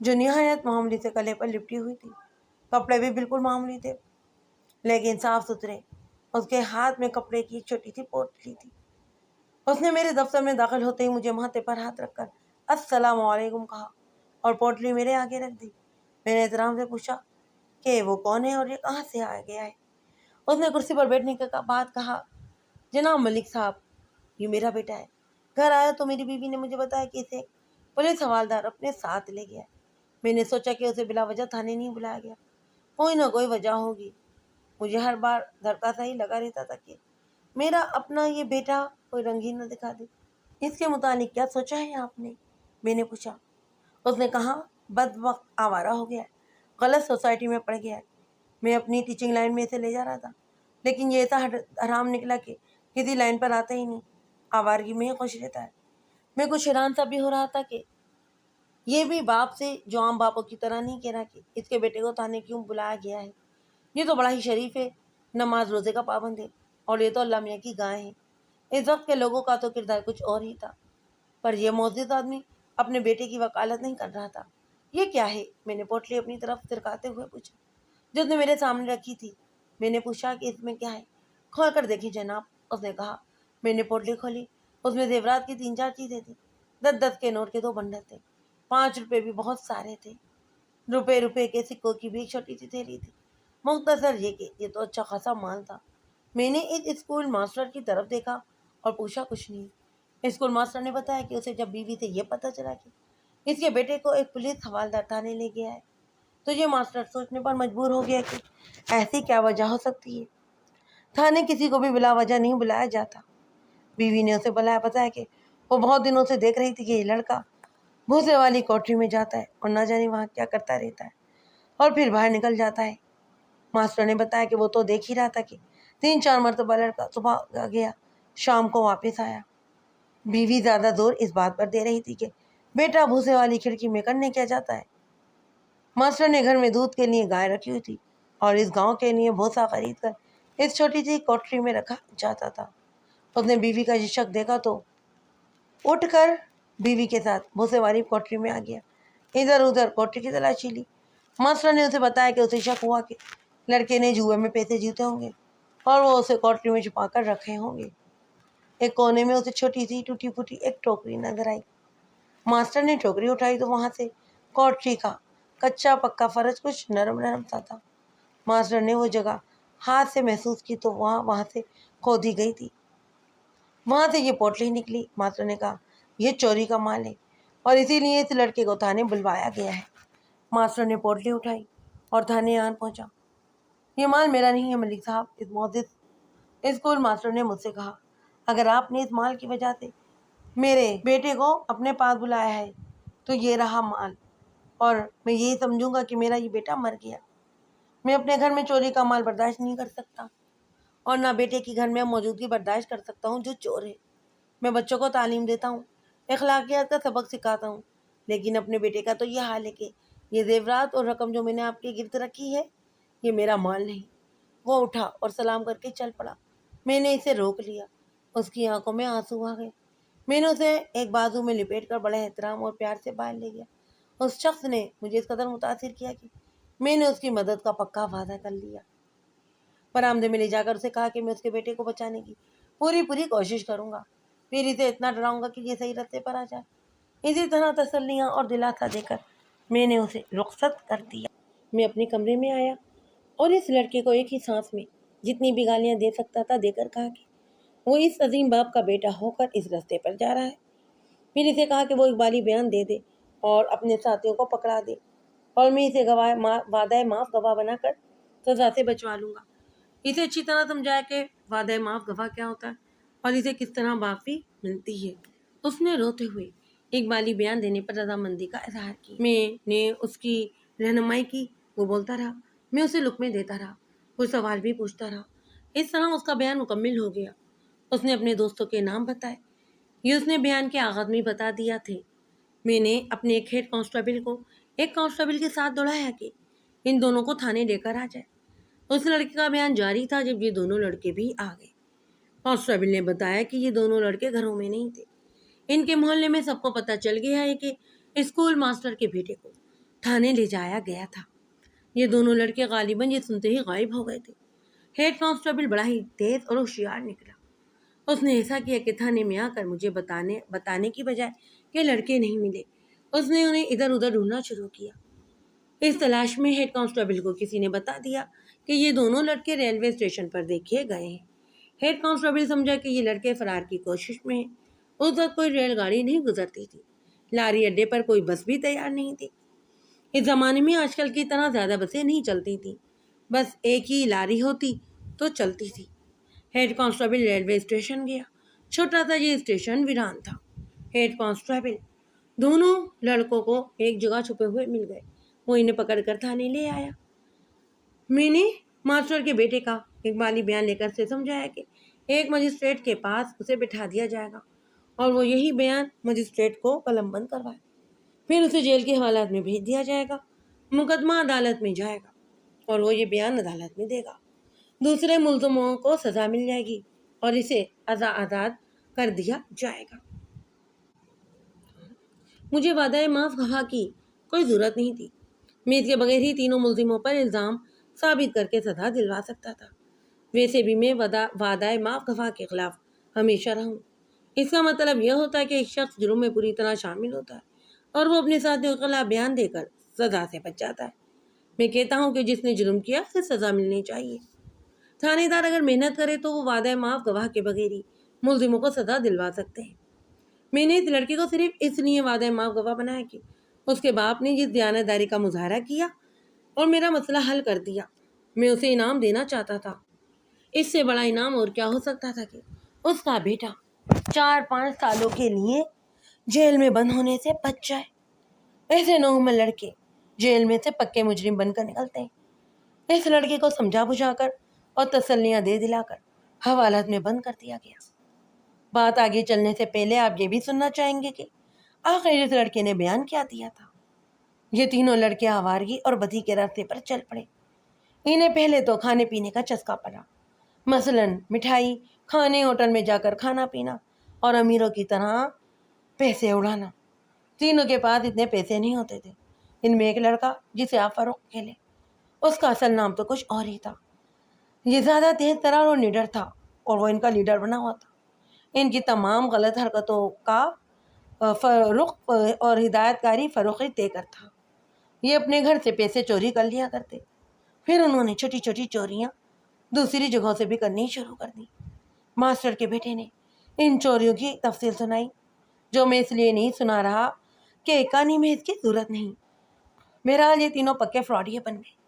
جو نہایت معمولی سے گلے پر لپٹی ہوئی تھی۔ کپڑے بھی بالکل معمولی تھے لیکن صاف ستھرے۔ اس کے ہاتھ میں کپڑے کی ایک چھوٹی سی پوٹلی تھی۔ اس نے میرے دفتر میں داخل ہوتے ہی مجھے ماتھے پر ہاتھ رکھ کر السلام علیکم کہا اور پوٹلی میرے آگے رکھ دی۔ میں نے احترام سے پوچھا کہ وہ کون ہے اور یہ کہاں سے آ گیا ہے۔ اس نے کرسی پر بیٹھنے کے بعد کہا، جناب ملک صاحب، یہ میرا بیٹا ہے۔ گھر آیا تو میری بیوی نے مجھے بتایا کہ اسے پولیس حوالدار اپنے ساتھ لے گیا ہے۔ میں نے سوچا کہ اسے بلا وجہ تھانے نہیں بلایا گیا، کوئی نہ کوئی وجہ ہوگی۔ مجھے ہر بار دھڑکا سا ہی لگا رہتا تھا کہ میرا اپنا یہ بیٹا کوئی رنگ ہی نہ دکھا دے۔ اس کے متعلق کیا سوچا ہے آپ نے؟ میں نے پوچھا۔ اس نے کہا، بدبخت آوارہ ہو گیا ہے، غلط سوسائٹی میں پڑ گیا ہے۔ میں اپنی ٹیچنگ لائن میں اسے لے جا رہا تھا لیکن یہ ایسا حرام نکلا کہ کسی لائن پر آتا ہی نہیں، آوارگی میں ہی خوش رہتا ہے۔ میں کچھ حیران سا بھی ہو رہا تھا کہ یہ بھی باپ سے جو عام باپوں کی طرح نہیں کہہ رہا کہ اس کے بیٹے کو تھانے کیوں بلایا گیا ہے۔ یہ تو بڑا ہی شریف ہے، نماز روزے کا پابند ہے اور یہ تو اللہ میاں کی گائے ہے۔ اس وقت کے لوگوں کا تو کردار کچھ اور ہی تھا، پر یہ معزز آدمی اپنے بیٹے کی وکالت نہیں کر رہا تھا۔ یہ کیا ہے؟ میں نے پوٹلی اپنی طرف سرکاتے ہوئے پوچھا جو اس نے میرے سامنے رکھی تھی۔ میں نے پوچھا کہ اس میں کیا ہے؟ کھول کر دیکھی جناب، اس نے کہا۔ میں نے پوٹلی کھولی، اس میں زیورات کی 3-4 چیزیں تھیں۔ 10-10 کے نوٹ کے 2 بنڈل تھے، 5 روپے بھی بہت سارے تھے، روپے کے سکوں کی بھی ایک چھوٹی سی تھیلی تھی۔ مختصر یہ کہ یہ تو اچھا خاصا مال تھا۔ میں نے اس اسکول ماسٹر کی طرف دیکھا اور پوچھا کچھ نہیں۔ اسکول ماسٹر نے بتایا کہ اسے جب بیوی سے یہ پتہ چلا کہ اس کے بیٹے کو ایک پولیس حوالدار تھانے لے گیا ہے تو یہ ماسٹر سوچنے پر مجبور ہو گیا کہ ایسی کیا وجہ ہو سکتی ہے۔ تھانے کسی کو بھی بلا وجہ نہیں بلایا جاتا۔ بیوی نے اسے بتایا کہ وہ بہت دنوں سے دیکھ رہی تھی کہ یہ لڑکا بھوسے والی کوٹری میں جاتا ہے اور نہ جانے وہاں کیا کرتا رہتا ہے اور پھر باہر نکل جاتا ہے۔ ماسٹر نے بتایا کہ وہ تو دیکھ ہی رہا تھا کہ 3-4 مرتبہ لڑکا صبح گیا، شام کو واپس آیا۔ بیوی زیادہ زور اس بات پر دے رہی تھی کہ بیٹا بھوسے والی کھڑکی میں کرنے کیا جاتا ہے۔ ماسٹر نے گھر میں دودھ کے لیے گائے رکھی ہوئی تھی اور اس گاؤں کے لیے بھوسا خرید کر اس چھوٹی سی کوٹری میں رکھا جاتا تھا۔ اس نے بیوی کا یہ شک دیکھا تو اٹھ کر بیوی کے ساتھ بھوسے والی کوٹری میں آ گیا۔ ادھر ادھر کوٹری کی تلاشی لی۔ ماسٹر نے اسے بتایا کہ اسے شک ہوا کہ لڑکے نے جوئے میں پیسے جیتے ہوں گے اور وہ اسے کوٹری میں چھپا کر رکھے ہوں گے۔ ایک کونے میں اسے چھوٹی سی ٹوٹی پھوٹی ایک ٹوکری نظر آئی۔ ماسٹر نے ٹوکری اٹھائی تو وہاں سے کوٹری کا کچا پکا فرش کچھ نرم نرم سا تھا۔ ماسٹر نے وہ جگہ ہاتھ سے محسوس کی تو وہاں سے کھودی گئی تھی۔ وہاں سے یہ پوٹلی نکلی۔ ماسٹر نے کہا یہ چوری کا مال ہے اور اسی لیے اس لڑکے کو تھانے بلوایا گیا ہے۔ ماسٹر نے پوٹلی اٹھائی اور تھانے آن پہنچا۔ یہ مال میرا نہیں ہے ملک صاحب، اس معزز اسکول ماسٹر نے مجھ سے کہا۔ اگر آپ نے اس مال کی وجہ سے میرے بیٹے کو اپنے پاس بلایا ہے تو یہ رہا مال اور میں یہی سمجھوں گا کہ میرا یہ بیٹا مر گیا۔ میں اپنے گھر میں چوری کا مال برداشت نہیں کر سکتا اور نہ بیٹے کی گھر میں موجودگی برداشت کر سکتا ہوں جو چور ہے۔ میں بچوں کو تعلیم دیتا ہوں، اخلاقیات کا سبق سکھاتا ہوں، لیکن اپنے بیٹے کا تو یہ حال ہے کہ یہ زیورات اور رقم جو میں نے آپ کے گرد رکھی ہے یہ میرا مال نہیں۔ وہ اٹھا اور سلام کر کے چل پڑا۔ میں نے اسے روک لیا۔ اس کی آنکھوں میں آنسو آ گئے۔ میں نے اسے ایک بازو میں لپیٹ کر بڑے احترام اور پیار سے باہر لے گیا۔ اس شخص نے مجھے اس قدر متاثر کیا کہ میں نے اس کی مدد کا پکا وعدہ کر لیا۔ برآمدے میں لے جا کر اسے کہا کہ میں اس کے بیٹے کو بچانے کی پوری کوشش کروں گا، پھر اسے اتنا ڈراؤں گا کہ یہ صحیح راستے پر آ جائے۔ اسی طرح تسلیاں اور دلاسا دے کر میں نے اسے رخصت کر دیا۔ میں اپنے کمرے میں آیا اور اس لڑکے کو ایک ہی سانس میں جتنی بھی گالیاں دے سکتا تھا دے کر کہا کہ وہ اس عظیم باپ کا بیٹا ہو کر اس راستے پر جا رہا ہے۔ پھر اسے کہا کہ وہ اقبالی بیان دے دے اور اپنے ساتھیوں کو پکڑا دے اور میں اسے وعدہ معاف گواہ بنا کر سزا سے بچوا لوں گا۔ اسے اچھی طرح سمجھایا کہ وعدہ معاف گواہ کیا ہوتا ہے اور اسے کس طرح معافی ملتی ہے۔ اس نے روتے ہوئے اقبالی بیان دینے پر رضامندی کا اظہار کیا۔ میں نے اس کی رہنمائی کی۔ وہ بولتا رہا، میں اسے لقمے دیتا رہا، کچھ سوال بھی پوچھتا رہا۔ اس طرح اس کا بیان مکمل ہو گیا۔ اس نے اپنے دوستوں کے نام بتائے۔ یہ اس نے بیان کے آغاز میں بتا دیا تھے۔ میں نے اپنے ایک ہیڈ کانسٹیبل کو ایک کانسٹیبل کے ساتھ دوڑایا کہ ان دونوں کو تھانے لے کر آ جائے۔ اس لڑکے کا بیان جاری تھا جب یہ دونوں لڑکے بھی آ گئے۔ کانسٹیبل نے بتایا کہ یہ دونوں لڑکے گھروں میں نہیں تھے۔ ان کے محلے میں سب کو پتہ چل گیا ہے کہ اسکول ماسٹر کے بیٹے کو تھانے لے جایا گیا تھا۔ یہ دونوں لڑکے غالباً یہ سنتے ہی غائب ہو گئے تھے۔ ہیڈ کانسٹیبل بڑا ہی تیز اور ہوشیار نکلا۔ اس نے ایسا کیا کہ تھانے میں آ کر مجھے بتانے کی بجائے کہ لڑکے نہیں ملے، اس نے انہیں ادھر ادھر ڈھونڈنا شروع کیا۔ اس تلاش میں ہیڈ کانسٹیبل کو کسی نے بتا دیا کہ یہ دونوں لڑکے ریلوے اسٹیشن پر دیکھے گئے ہیں۔ ہیڈ کانسٹیبل سمجھا کہ یہ لڑکے فرار کی کوشش میں ہیں۔ اس وقت کوئی ریل گاڑی نہیں گزرتی تھی، لاری اڈے پر کوئی بس بھی تیار نہیں تھی۔ اس زمانے میں آج کل کی طرح زیادہ بسیں نہیں چلتی تھیں، بس ایک ہی لاری ہوتی تو چلتی تھی۔ ہیڈ کانسٹیبل ریلوے اسٹیشن گیا۔ چھوٹا سا یہ اسٹیشن ویران تھا۔ ہیڈ کانسٹیبل دونوں لڑکوں کو ایک جگہ چھپے ہوئے مل گئے۔ وہ انہیں پکڑ کر تھانے لے آیا۔ میں نے ماسٹر کے بیٹے کا اقبالی بیان لے کر سے سمجھایا کہ ایک مجسٹریٹ کے پاس اسے بٹھا دیا جائے گا اور وہ یہی بیان مجسٹریٹ کو قلم بند کروائے، پھر اسے جیل کے حوالات میں بھیج دیا جائے گا۔ مقدمہ عدالت میں جائے گا اور وہ یہ بیان عدالت میں دے گا۔ دوسرے ملزموں کو سزا مل جائے گی اور اسے آزاد کر دیا جائے گا۔ مجھے وعدہ معاف گواہ کی کوئی ضرورت نہیں تھی۔ میں اس کے بغیر ہی تینوں ملزموں پر الزام ثابت کر کے سزا دلوا سکتا تھا۔ ویسے بھی میں وعدہ معاف گواہ کے خلاف ہمیشہ رہوں۔ اس کا مطلب یہ ہوتا ہے کہ ایک شخص جرم میں پوری طرح شامل ہوتا ہے اور وہ اپنے ساتھیوں کے خلاف بیان دے کر سزا سے بچ جاتا ہے۔ میں کہتا ہوں کہ جس نے جرم کیا اسے سزا ملنی چاہیے۔ تھانے دار اگر محنت کرے تو وہ وعدہ معاف گواہ کے بغیر ہی ملزموں کو سزا دلوا سکتے ہیں۔ میں نے اس لڑکی کو صرف اس لیے وعدہ معاف گواہ بنایا کہ اس کے باپ نے جس دیانتداری کا مظاہرہ کیا اور میرا مسئلہ حل کر دیا، میں اسے انعام دینا چاہتا تھا۔ اس سے بڑا انعام اور کیا ہو سکتا تھا کہ اس کا بیٹا 4-5 سالوں کے لیے جیل میں بند ہونے سے بچ جائے۔ ایسے نوعمر لڑکے جیل میں سے پکے مجرم بن کر نکلتے ہیں۔ اس لڑکے کو سمجھا بجھا کر اور تسلیاں دے دلا کر حوالت میں بند کر دیا گیا۔ بات آگے چلنے سے پہلے آپ یہ بھی سننا چاہیں گے کہ آخر اس لڑکے نے بیان کیا دیا تھا۔ یہ تینوں لڑکے آوارگی اور بدی کے راستے پر چل پڑے۔ انہیں پہلے تو کھانے پینے کا چسکا پڑا، مثلاً مٹھائی، کھانے ہوٹل میں جا کر کھانا پینا اور امیروں کی طرح پیسے اڑانا۔ تینوں کے پاس اتنے پیسے نہیں ہوتے تھے۔ ان میں ایک لڑکا جسے آپ فاروق کھیلے، اس کا اصل نام تو کچھ اور ہی تھا۔ یہ زیادہ تیز ترار اور نڈر تھا اور وہ ان کا لیڈر بنا ہوا تھا۔ ان کی تمام غلط حرکتوں کا رخ اور ہدایت کاری فاروق طے کر تھا۔ یہ اپنے گھر سے پیسے چوری کر لیا کرتے، پھر انہوں نے چھوٹی چھوٹی چوریاں دوسری جگہوں سے بھی کرنی شروع کر دی۔ ماسٹر کے بیٹے نے ان چوریوں کی تفصیل سنائی، جو میں اس لیے نہیں سنا رہا کہ کہانی میں اس کی ضرورت نہیں۔ بہرحال یہ تینوں پکے فراڈیے بن گئے۔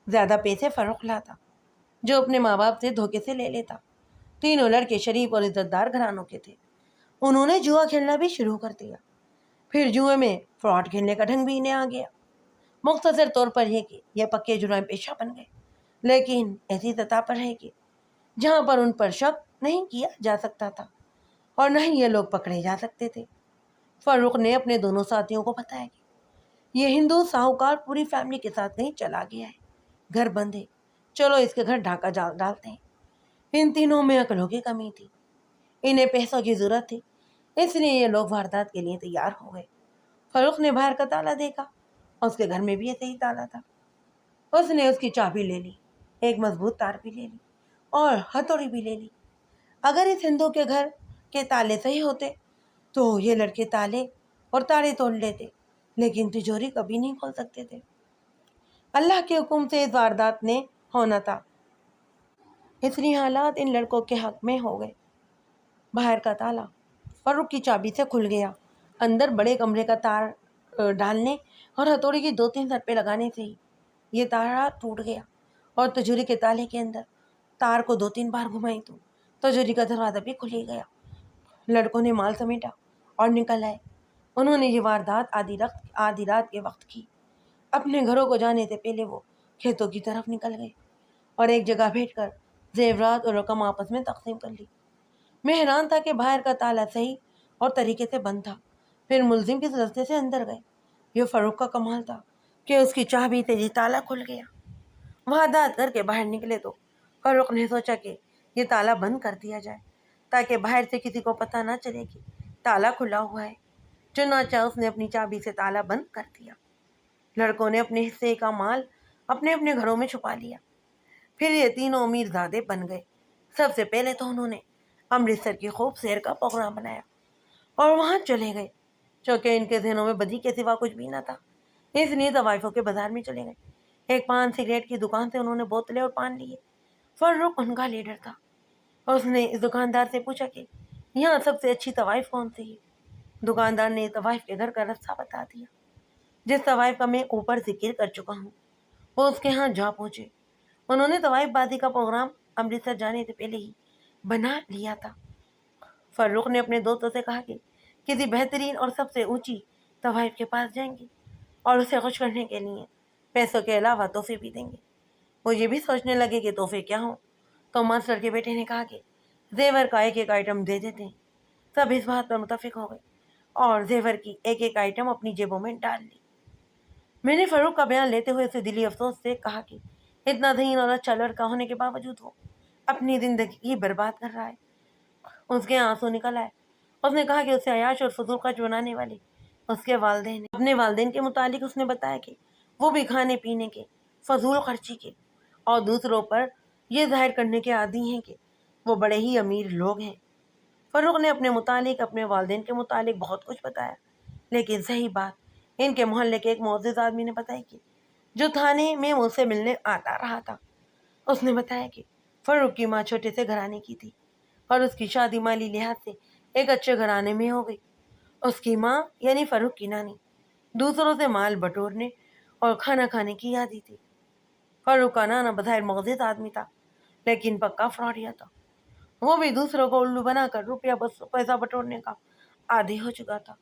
زیادہ پیسے فاروق لاتا، جو اپنے ماں باپ سے دھوکے سے لے لیتا۔ تینوں لڑکے شریف اور عزت دار گھرانوں کے تھے۔ انہوں نے جوا کھیلنا بھی شروع کر دیا۔ پھر جوئے میں فراڈ کھیلنے کا ڈھنگ بھی انہیں آ گیا۔ مختصر طور پر یہ کہ یہ پکے جرائم پیشہ بن گئے، لیکن ایسی سطح پر ہے کہ جہاں پر ان پر شک نہیں کیا جا سکتا تھا اور نہ ہی یہ لوگ پکڑے جا سکتے تھے۔ فاروق نے اپنے دونوں ساتھیوں کو بتایا کہ یہ ہندو ساہوکار پوری فیملی کے ساتھ کہیں چلا گیا ہے، گھر بند ہے، چلو اس کے گھر ڈھاکہ ڈالتے ہیں۔ ان تینوں میں عقلوں کی کمی تھی، انہیں پیسوں کی ضرورت تھی، اس لیے یہ لوگ واردات کے لیے تیار ہو گئے۔ فاروق نے باہر کا تالا دیکھا، اس کے گھر میں بھی ایسے ہی تالا تھا۔ اس نے اس کی چابی لے لی، ایک مضبوط تار بھی لے لی اور ہتھوڑی بھی لے لی۔ اگر اس ہندو کے گھر کے تالے صحیح ہوتے تو یہ لڑکے تالے اور تاڑے توڑ لیتے، لیکن تجوری کبھی نہیں کھول سکتے تھے۔ اللہ کے حکم سے اس واردات نے ہونا تھا، اس لیے حالات ان لڑکوں کے حق میں ہو گئے۔ باہر کا تالا فاروق کی چابی سے کھل گیا۔ اندر بڑے کمرے کا تار ڈالنے اور ہتھوڑی کی 2-3 سرپے لگانے سے ہی یہ تارا ٹوٹ گیا اور تجوری کے تالے کے اندر تار کو 2-3 بار گھمائی تو تجوری کا دروازہ بھی کھل ہی گیا۔ لڑکوں نے مال سمیٹا اور نکل آئے۔ انہوں نے یہ واردات آدھی رات کے وقت کی۔ اپنے گھروں کو جانے سے پہلے وہ کھیتوں کی طرف نکل گئے اور ایک جگہ بیٹھ کر زیورات اور رقم آپس میں تقسیم کر لی۔ میں حیران تھا کہ باہر کا تالا صحیح اور طریقے سے بند تھا، پھر ملزم کس راستے سے اندر گئے۔ یہ فاروق کا کمال تھا کہ اس کی چابی سے یہ تالا کھل گیا۔ واردات کر کے باہر نکلے تو فاروق نے سوچا کہ یہ تالا بند کر دیا جائے تاکہ باہر سے کسی کو پتہ نہ چلے کہ تالا کھلا ہوا ہے۔ چنانچہ اس نے اپنی چابی سے تالا بند کر دیا۔ لڑکوں نے اپنے حصے کا مال اپنے اپنے گھروں میں چھپا لیا۔ پھر یہ تینوں امیر زادے بن گئے۔ سب سے پہلے تو انہوں نے امرتسر کی خوب سیر کا پروگرام بنایا اور وہاں چلے گئے، چونکہ ان کے ذہنوں میں بدی کے سوا کچھ بھی نہ تھا، اس لیے طوائفوں کے بازار میں چلے گئے۔ ایک پان سگریٹ کی دکان سے انہوں نے بوتلیں اور پان لیے۔ فاروق ان کا لیڈر تھا۔ اس نے اس دکاندار سے پوچھا کہ یہاں سب سے اچھی طوائف کون سی ہے۔ دکاندار نے طوائف کے گھر کا راستہ بتا دیا۔ جس طوائف کا میں اوپر ذکر کر چکا ہوں وہ اس کے ہاں جا پہنچے۔ انہوں نے طوائف بازی کا پروگرام امرتسر جانے سے پہلے ہی بنا لیا تھا۔ فاروق نے اپنے دوستوں سے کہا کہ کسی بہترین اور سب سے اونچی طوائف کے پاس جائیں گے اور اسے خوش کرنے کے لیے پیسوں کے علاوہ تحفے بھی دیں گے۔ وہ یہ بھی سوچنے لگے کہ تحفے کیا ہوں، تو ماسٹر کے بیٹے نے کہا کہ زیور کا ایک ایک آئٹم دے دیتے ہیں۔ سب اس بات پر متفق ہو گئے اور زیور کی ایک ایک آئٹم اپنی جیبوں میں ڈال لی۔ میں نے فاروق کا بیان لیتے ہوئے اسے دلی افسوس سے کہا کہ اتنا ذہین اور اچھا لڑکا ہونے کے باوجود وہ اپنی زندگی برباد کر رہا ہے۔ اس کے آنسو نکل آئے۔ اس نے کہا کہ اسے عیاش اور فضول خرچ بنانے والے اس کے والدین ہیں۔ اپنے والدین کے متعلق اس نے بتایا کہ وہ بھی کھانے پینے کے، فضول خرچی کے اور دوسروں پر یہ ظاہر کرنے کے عادی ہیں کہ وہ بڑے ہی امیر لوگ ہیں۔ فاروق نے اپنے متعلق اپنے والدین کے متعلق بہت کچھ بتایا، لیکن صحیح بات ان کے محلے کے ایک معزز آدمی نے بتائی کہ جو تھانے میں مجھ سے ملنے آتا رہا تھا، اس نے بتایا کہ فاروق کی ماں چھوٹے سے گھرانے کی تھی اور اس کی شادی مالی لحاظ سے ایک اچھے گھرانے میں ہو گئی۔ اس کی ماں یعنی فاروق کی نانی دوسروں سے مال بٹورنے اور کھانا کھانے کی عادی تھی۔ فاروق کا نانا بظاہر معزز آدمی تھا، لیکن پکا فراڈیا تھا۔ وہ بھی دوسروں کو الو بنا کر روپیہ پیسہ بٹورنے کا عادی ہو چکا تھا۔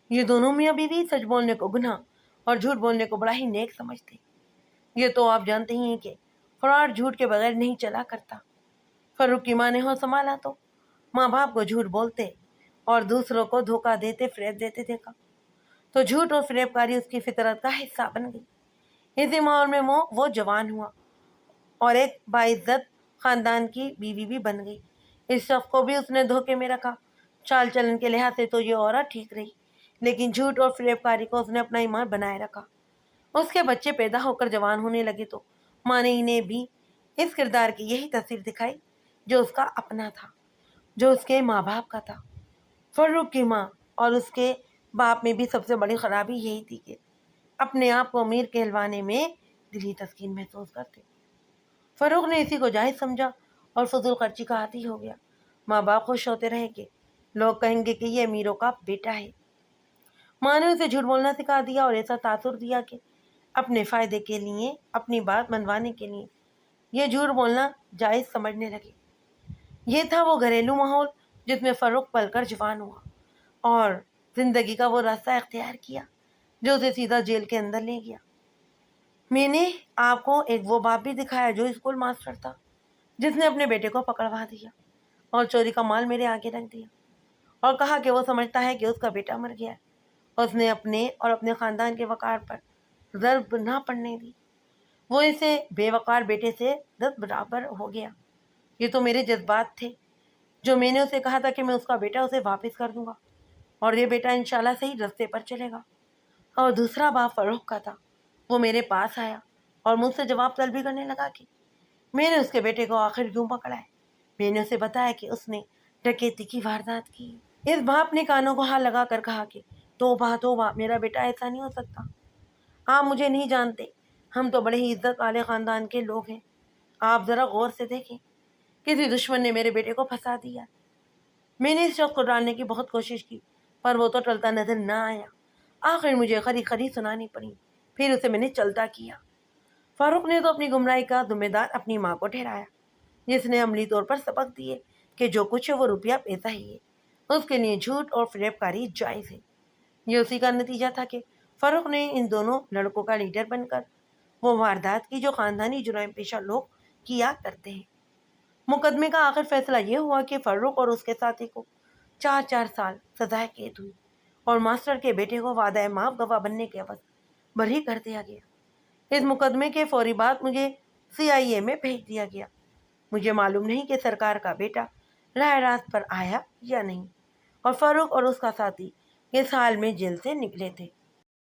یہ دونوں میاں بیوی سچ بولنے کو گناہ اور جھوٹ بولنے کو بڑا ہی نیک سمجھتے۔ یہ تو آپ جانتے ہی ہیں کہ فراڈ جھوٹ کے بغیر نہیں چلا کرتا۔ فاروق کی ماں نے ہو سنبھالا تو ماں باپ کو جھوٹ بولتے اور دوسروں کو دھوکہ دیتے فریب دیتے دیکھا، تو جھوٹ اور فریب کاری اس کی فطرت کا حصہ بن گئی۔ اسی ماحول میں وہ جوان ہوا اور ایک باعزت خاندان کی بیوی بھی بن گئی۔ اس شخص کو بھی اس نے دھوکے میں رکھا۔ چال چلن کے لحاظ سے تو یہ عورت ٹھیک رہی، لیکن جھوٹ اور فریب کاری کو اس نے اپنا ایمان بنائے رکھا۔ اس کے بچے پیدا ہو کر جوان ہونے لگے تو ماں نے انہیں بھی اس کردار کی یہی تصویر دکھائی جو اس کا اپنا تھا، جو اس کے ماں باپ کا تھا۔ فاروق کی ماں اور اس کے باپ میں بھی سب سے بڑی خرابی یہی تھی کہ اپنے آپ کو امیر کہلوانے میں دلی تسکین محسوس کرتے۔ فاروق نے اسی کو جائز سمجھا اور فضول خرچی کا عادی ہو گیا۔ ماں باپ خوش ہوتے رہے کہ لوگ کہیں گے کہ یہ امیروں کا بیٹا ہے۔ ماں نے اسے جھوٹ بولنا سکھا دیا اور ایسا تاثر دیا کہ اپنے فائدے کے لیے، اپنی بات منوانے کے لیے یہ جھوٹ بولنا جائز سمجھنے لگے۔ یہ تھا وہ گھریلو ماحول جس میں فاروق پل کر جوان ہوا اور زندگی کا وہ راستہ اختیار کیا جو اسے سیدھا جیل کے اندر لے گیا۔ میں نے آپ کو ایک وہ باپ بھی دکھایا جو اسکول ماسٹر تھا، جس نے اپنے بیٹے کو پکڑوا دیا اور چوری کا مال میرے آگے رکھ دیا اور کہا کہ وہ سمجھتا ہے کہ اس کا بیٹا مر گیا۔ اس نے اپنے اور اپنے خاندان کے وقار پر ضرب نہ پڑنے دی۔ وہ اسے بے وقار بیٹے سے 10 برابر ہو گیا۔ یہ تو میرے جذبات تھے جو میں نے اسے کہا تھا کہ میں اس کا بیٹا اسے واپس کر دوں گا اور یہ بیٹا انشاءاللہ صحیح راستے پر چلے گا۔ اور دوسرا باپ فاروق کا تھا، وہ میرے پاس آیا اور مجھ سے جواب طلبی کرنے لگا کہ میں نے اس کے بیٹے کو آخر کیوں پکڑا ہے۔ میں نے اسے بتایا کہ اس نے ڈکیتی کی واردات کی۔ اس باپ نے کانوں کو ہاتھ لگا کر کہا کہ توبہ توبہ، میرا بیٹا ایسا نہیں ہو سکتا۔ آپ مجھے نہیں جانتے، ہم تو بڑے ہی عزت والے خاندان کے لوگ ہیں۔ آپ ذرا غور سے دیکھیں، کسی دشمن نے میرے بیٹے کو پھنسا دیا۔ میں نے اس شخص کو ڈالنے کی بہت کوشش کی پر وہ تو ٹلتا نظر نہ آیا۔ آخر مجھے خری خری سنانی پڑی، پھر اسے میں نے چلتا کیا۔ فاروق نے تو اپنی گمراہی کا ذمہ دار اپنی ماں کو ٹھہرایا، جس نے عملی طور پر سبق دیے کہ جو کچھ ہے وہ روپیہ پیسہ ہی ہے، اس کے لیے جھوٹ اور فریب کاری جائز ہے۔ یہ اسی کا نتیجہ تھا کہ فاروق نے ان دونوں لڑکوں کا لیڈر بن کر وہ واردات کی جو خاندانی جرائم پیشہ لوگ کیا کرتے ہیں۔ مقدمے کا آخر فیصلہ یہ ہوا کہ فاروق اور اس کے ساتھی کو 4 سال سزائے قید ہوئی اور ماسٹر کے بیٹے کو وعدہ معاف گواہ بننے کے عوض بری کر دیا گیا۔ اس مقدمے کے فوری بعد مجھے CIA میں بھیج دیا گیا۔ مجھے معلوم نہیں کہ سرکار کا بیٹا راہ راست پر آیا یا نہیں، اور فاروق اور اس کا ساتھی اس حال میں جیل سے نکلے تھے۔